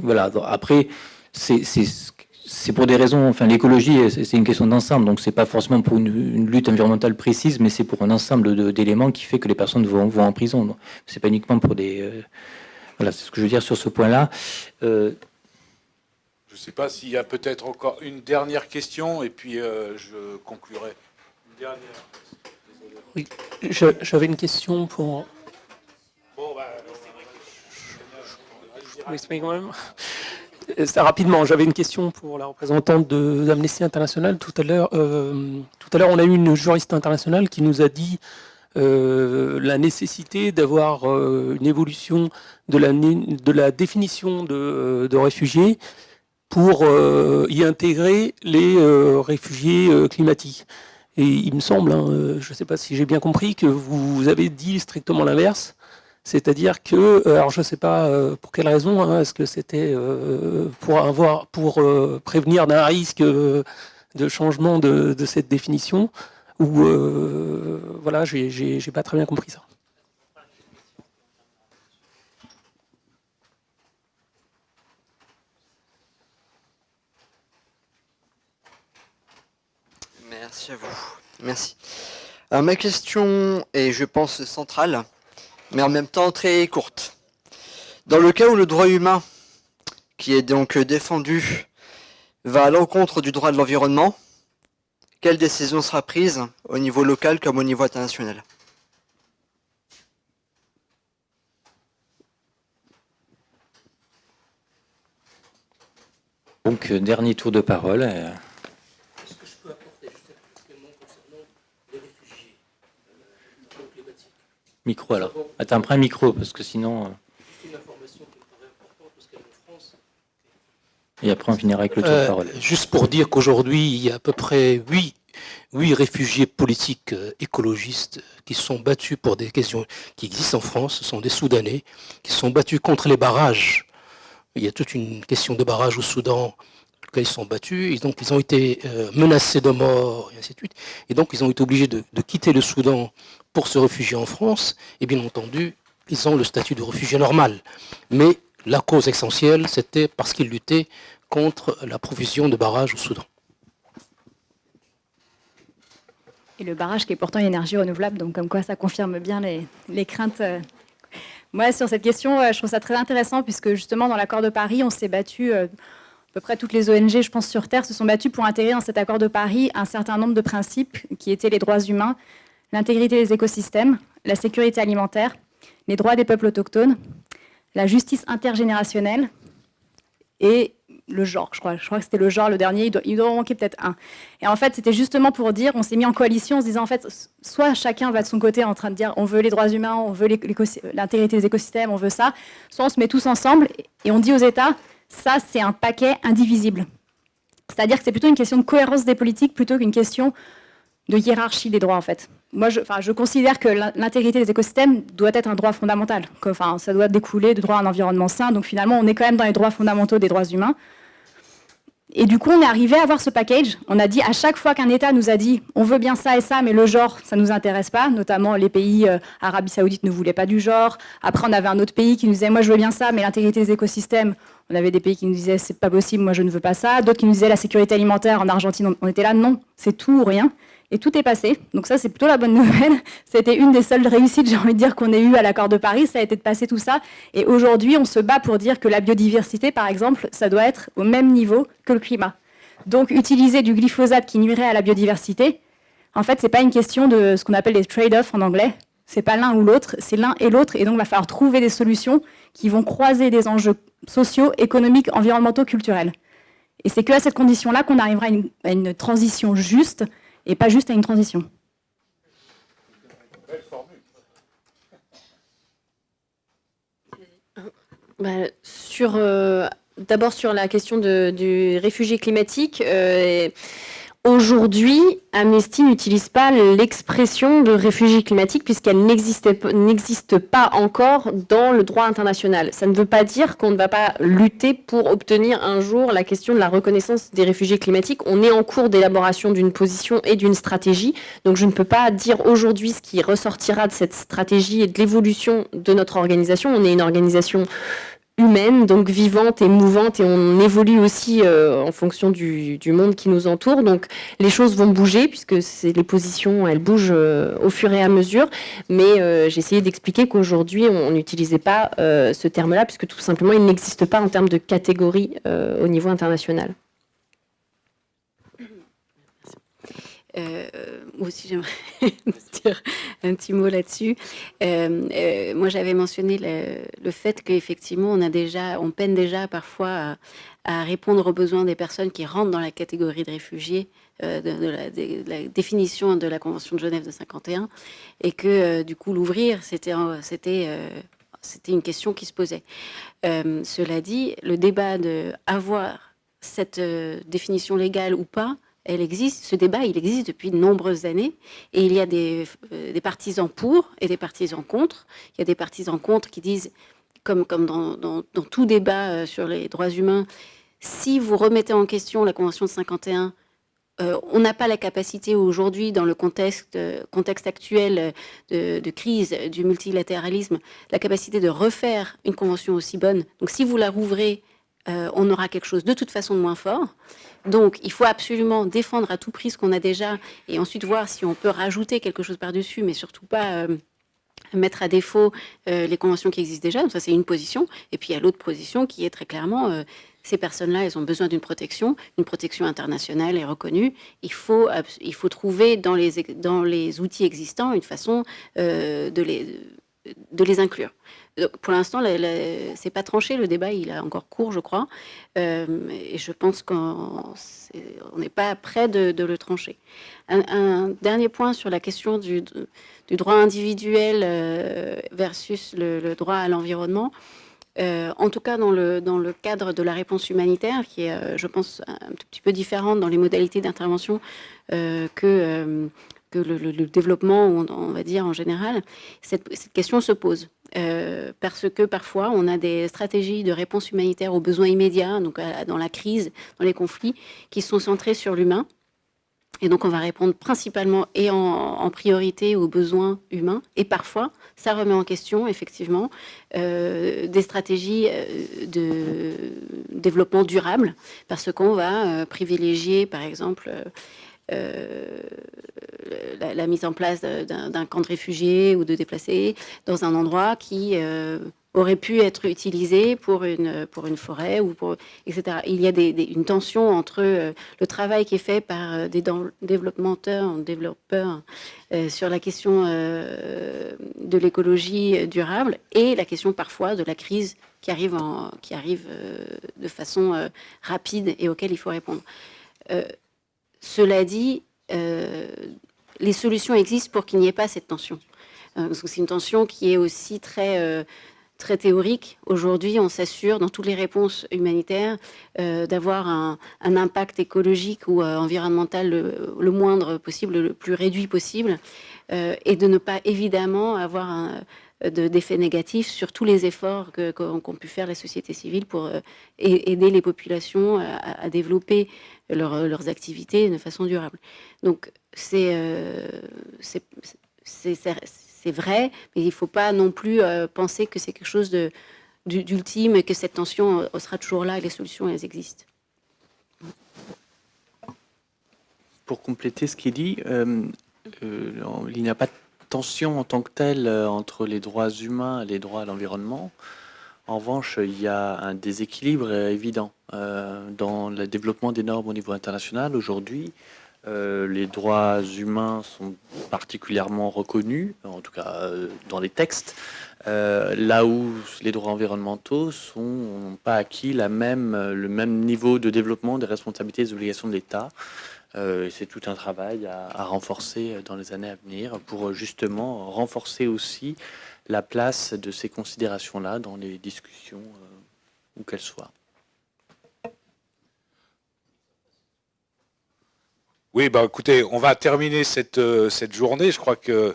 A: voilà. Après, c'est pour des raisons. Enfin, l'écologie, c'est une question d'ensemble, donc c'est pas forcément pour une lutte environnementale précise, mais c'est pour un ensemble d'éléments qui fait que les personnes vont en prison. C'est pas uniquement pour des voilà, c'est ce que je veux dire sur ce point-là.
K: Je ne sais pas s'il y a peut-être encore une dernière question, et puis je conclurai. Une dernière.
L: Oui, j'avais une question pour...
K: Bon,
L: je m'exprime quand même. Rapidement, j'avais une question pour la représentante d'Amnesty International. Tout à l'heure, on a eu une juriste internationale qui nous a dit la nécessité d'avoir une évolution de la définition de réfugiés pour y intégrer les réfugiés climatiques. Et il me semble, je ne sais pas si j'ai bien compris, que vous avez dit strictement l'inverse, c'est-à-dire que, alors je ne sais pas pour quelle raison, est-ce que c'était pour prévenir d'un risque de changement de cette définition, ou voilà, j'ai pas très bien compris ça.
M: Merci à vous. Merci. Ma question est, je pense, centrale, mais en même temps très courte. Dans le cas où le droit humain, qui est donc défendu, va à l'encontre du droit de l'environnement, quelle décision sera prise au niveau local comme au niveau international?
A: Donc, dernier tour de parole.
L: Est-ce que je peux apporter juste un complément concernant les réfugiés climatiques?
A: Micro alors. Attends, prends un micro, parce que sinon...
L: Juste une information qui me paraît importante, parce qu'elle est en France.
A: Et après, on finira avec le tour de parole.
L: Juste pour dire qu'aujourd'hui, il y a à peu près 8 réfugiés politiques écologistes qui sont battus pour des questions qui existent en France. Ce sont des Soudanais qui sont battus contre les barrages. Il y a toute une question de barrage au Soudan, ils sont battus, et donc ils ont été menacés de mort, et ainsi de suite. Et donc ils ont été obligés de quitter le Soudan pour se réfugier en France. Et bien entendu, ils ont le statut de réfugié normal. Mais la cause essentielle, c'était parce qu'ils luttaient contre la provision de barrages au Soudan.
B: Et le barrage qui est pourtant une énergie renouvelable, donc comme quoi ça confirme bien les craintes. Moi, sur cette question, je trouve ça très intéressant, puisque justement, dans l'accord de Paris, on s'est battu, à peu près toutes les ONG, je pense, sur Terre, se sont battues pour intégrer dans cet accord de Paris un certain nombre de principes qui étaient les droits humains, l'intégrité des écosystèmes, la sécurité alimentaire, les droits des peuples autochtones, la justice intergénérationnelle et le genre, je crois que c'était le genre, le dernier, il doit en manquer peut-être un. Et en fait, c'était justement pour dire, on s'est mis en coalition en se disant, en fait, soit chacun va de son côté en train de dire, on veut les droits humains, on veut l'intégrité des écosystèmes, on veut ça, soit on se met tous ensemble et on dit aux États, ça c'est un paquet indivisible. C'est-à-dire que c'est plutôt une question de cohérence des politiques plutôt qu'une question de hiérarchie des droits, en fait. Moi, je considère que l'intégrité des écosystèmes doit être un droit fondamental. Ça doit découler de droit à un environnement sain. Donc finalement, on est quand même dans les droits fondamentaux des droits humains. Et du coup, on est arrivé à avoir ce package. On a dit, à chaque fois qu'un État nous a dit on veut bien ça et ça, mais le genre, ça ne nous intéresse pas. Notamment, les pays Arabie Saoudite ne voulaient pas du genre. Après, on avait un autre pays qui nous disait moi, je veux bien ça, mais l'intégrité des écosystèmes. On avait des pays qui nous disaient c'est pas possible, moi, je ne veux pas ça. D'autres qui nous disaient la sécurité alimentaire. En Argentine, on était là, non, c'est tout ou rien. Et tout est passé. Donc ça, c'est plutôt la bonne nouvelle. C'était une des seules réussites, j'ai envie de dire, qu'on ait eues à l'accord de Paris. Ça a été de passer tout ça. Et aujourd'hui, on se bat pour dire que la biodiversité, par exemple, ça doit être au même niveau que le climat. Donc, utiliser du glyphosate qui nuirait à la biodiversité, en fait, c'est pas une question de ce qu'on appelle les trade-offs en anglais. C'est pas l'un ou l'autre, c'est l'un et l'autre. Et donc, il va falloir trouver des solutions qui vont croiser des enjeux sociaux, économiques, environnementaux, culturels. Et c'est qu'à cette condition-là qu'on arrivera à une transition juste, et pas juste à une transition.
D: D'abord sur la question du réfugié climatique, aujourd'hui, Amnesty n'utilise pas l'expression de réfugié climatique puisqu'elle n'existe pas encore dans le droit international. Ça ne veut pas dire qu'on ne va pas lutter pour obtenir un jour la question de la reconnaissance des réfugiés climatiques. On est en cours d'élaboration d'une position et d'une stratégie. Donc je ne peux pas dire aujourd'hui ce qui ressortira de cette stratégie et de l'évolution de notre organisation. On est une organisation humaine, donc vivante et mouvante, et on évolue aussi en fonction du monde qui nous entoure. Donc les choses vont bouger, puisque les positions, elles bougent au fur et à mesure. Mais j'ai essayé d'expliquer qu'aujourd'hui, on n'utilisait pas ce terme-là, puisque tout simplement, il n'existe pas en termes de catégorie au niveau international.
C: Moi aussi, j'aimerais dire un petit mot là-dessus. Moi, j'avais mentionné le fait qu'effectivement, on peine déjà parfois à répondre aux besoins des personnes qui rentrent dans la catégorie de réfugiés, de la définition de la Convention de Genève de 1951, et que du coup, l'ouvrir, c'était une question qui se posait. Cela dit, le débat d'avoir cette définition légale ou pas, elle existe, ce débat, il existe depuis de nombreuses années, et il y a des partisans pour et des partisans contre. Il y a des partisans contre qui disent, comme dans tout débat sur les droits humains, si vous remettez en question la Convention de 1951, on n'a pas la capacité aujourd'hui, dans le contexte actuel de crise du multilatéralisme, la capacité de refaire une convention aussi bonne. Donc si vous la rouvrez, on aura quelque chose de toute façon de moins fort. Donc, il faut absolument défendre à tout prix ce qu'on a déjà et ensuite voir si on peut rajouter quelque chose par-dessus, mais surtout pas mettre à défaut les conventions qui existent déjà. Donc ça, c'est une position. Et puis, il y a l'autre position qui est très clairement, ces personnes-là, elles ont besoin d'une protection internationale et reconnue. Il faut trouver dans les outils existants une façon de les inclure. Donc, pour l'instant, c'est pas tranché, le débat il est encore court, je crois, et je pense qu'on n'est pas prêt de le trancher. Un dernier point sur la question du droit individuel versus le droit à l'environnement. En tout cas, dans le cadre de la réponse humanitaire, qui est, je pense, un tout petit peu différente dans les modalités d'intervention que le développement, on va dire en général, cette question se pose. Parce que parfois, on a des stratégies de réponse humanitaire aux besoins immédiats, donc dans la crise, dans les conflits, qui sont centrées sur l'humain. Et donc, on va répondre principalement et en priorité aux besoins humains. Et parfois, ça remet en question, effectivement, des stratégies de développement durable, parce qu'on va privilégier, par exemple, la mise en place d'un camp de réfugiés ou de déplacés dans un endroit qui aurait pu être utilisé pour une forêt, ou etc. Il y a une tension entre le travail qui est fait par des développeurs sur la question de l'écologie durable et la question parfois de la crise qui arrive de façon rapide et auquel il faut répondre. Cela dit, les solutions existent pour qu'il n'y ait pas cette tension. Parce que c'est une tension qui est aussi très théorique. Aujourd'hui, on s'assure, dans toutes les réponses humanitaires, d'avoir un impact écologique ou environnemental le moindre possible, le plus réduit possible, et de ne pas évidemment avoir d'effets négatifs sur tous les efforts qu'ont pu faire la société civile pour aider les populations à développer leurs activités de façon durable. Donc c'est vrai, mais il ne faut pas non plus penser que c'est quelque chose d'ultime et que cette tension sera toujours là et les solutions, elles existent.
E: Pour compléter ce qui est dit, il n'y a pas de tension en tant que telle entre les droits humains et les droits à l'environnement. En revanche, il y a un déséquilibre évident dans le développement des normes au niveau international. Aujourd'hui, les droits humains sont particulièrement reconnus, en tout cas dans les textes, là où les droits environnementaux n'ont pas acquis le même niveau de développement des responsabilités et des obligations de l'État. C'est tout un travail à renforcer dans les années à venir pour justement renforcer aussi la place de ces considérations-là dans les discussions, où qu'elles soient.
K: Oui, bah, écoutez, on va terminer cette journée. Je crois que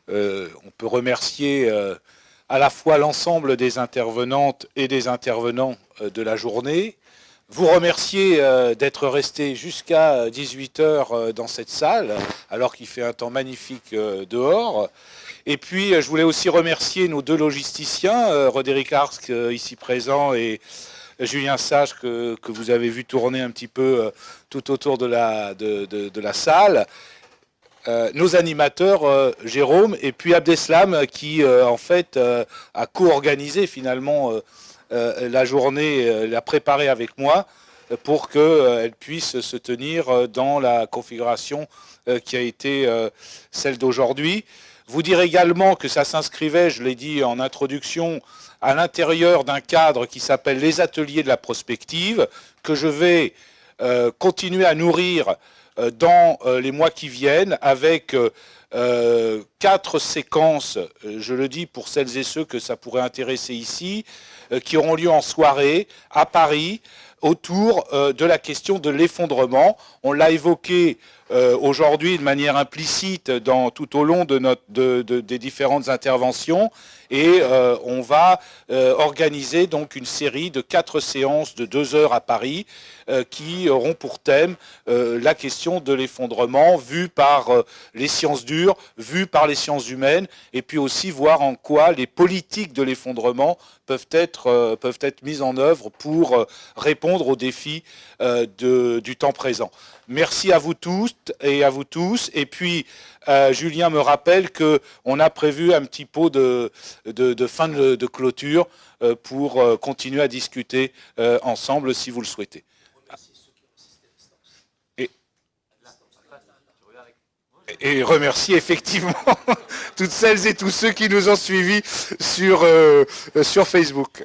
K: on peut remercier à la fois l'ensemble des intervenantes et des intervenants de la journée. Vous remercier d'être resté jusqu'à 18h dans cette salle, alors qu'il fait un temps magnifique dehors. Et puis, je voulais aussi remercier nos deux logisticiens, Roderick Arsk, ici présent, et Julien Sage, que vous avez vu tourner un petit peu tout autour de la salle. Nos animateurs, Jérôme, et puis Abdeslam, qui, en fait, a co-organisé, finalement, la journée, l'a préparée avec moi, pour qu'elle puisse se tenir dans la configuration qui a été celle d'aujourd'hui. Vous dire également que ça s'inscrivait, je l'ai dit en introduction, à l'intérieur d'un cadre qui s'appelle les ateliers de la prospective, que je vais continuer à nourrir dans les mois qui viennent avec 4 séquences, je le dis pour celles et ceux que ça pourrait intéresser ici, qui auront lieu en soirée à Paris autour de la question de l'effondrement. On l'a évoqué aujourd'hui de manière implicite tout au long des différentes interventions, et on va organiser donc une série de 4 séances de 2 heures à Paris qui auront pour thème la question de l'effondrement vue par les sciences dures, vue par les sciences humaines, et puis aussi voir en quoi les politiques de l'effondrement peuvent être mises en œuvre pour répondre aux défis du temps présent. Merci à vous toutes et à vous tous. Et puis, Julien me rappelle qu'on a prévu un petit pot de fin de clôture pour continuer à discuter ensemble si vous le souhaitez. Et remercier effectivement toutes celles et tous ceux qui nous ont suivis sur Facebook.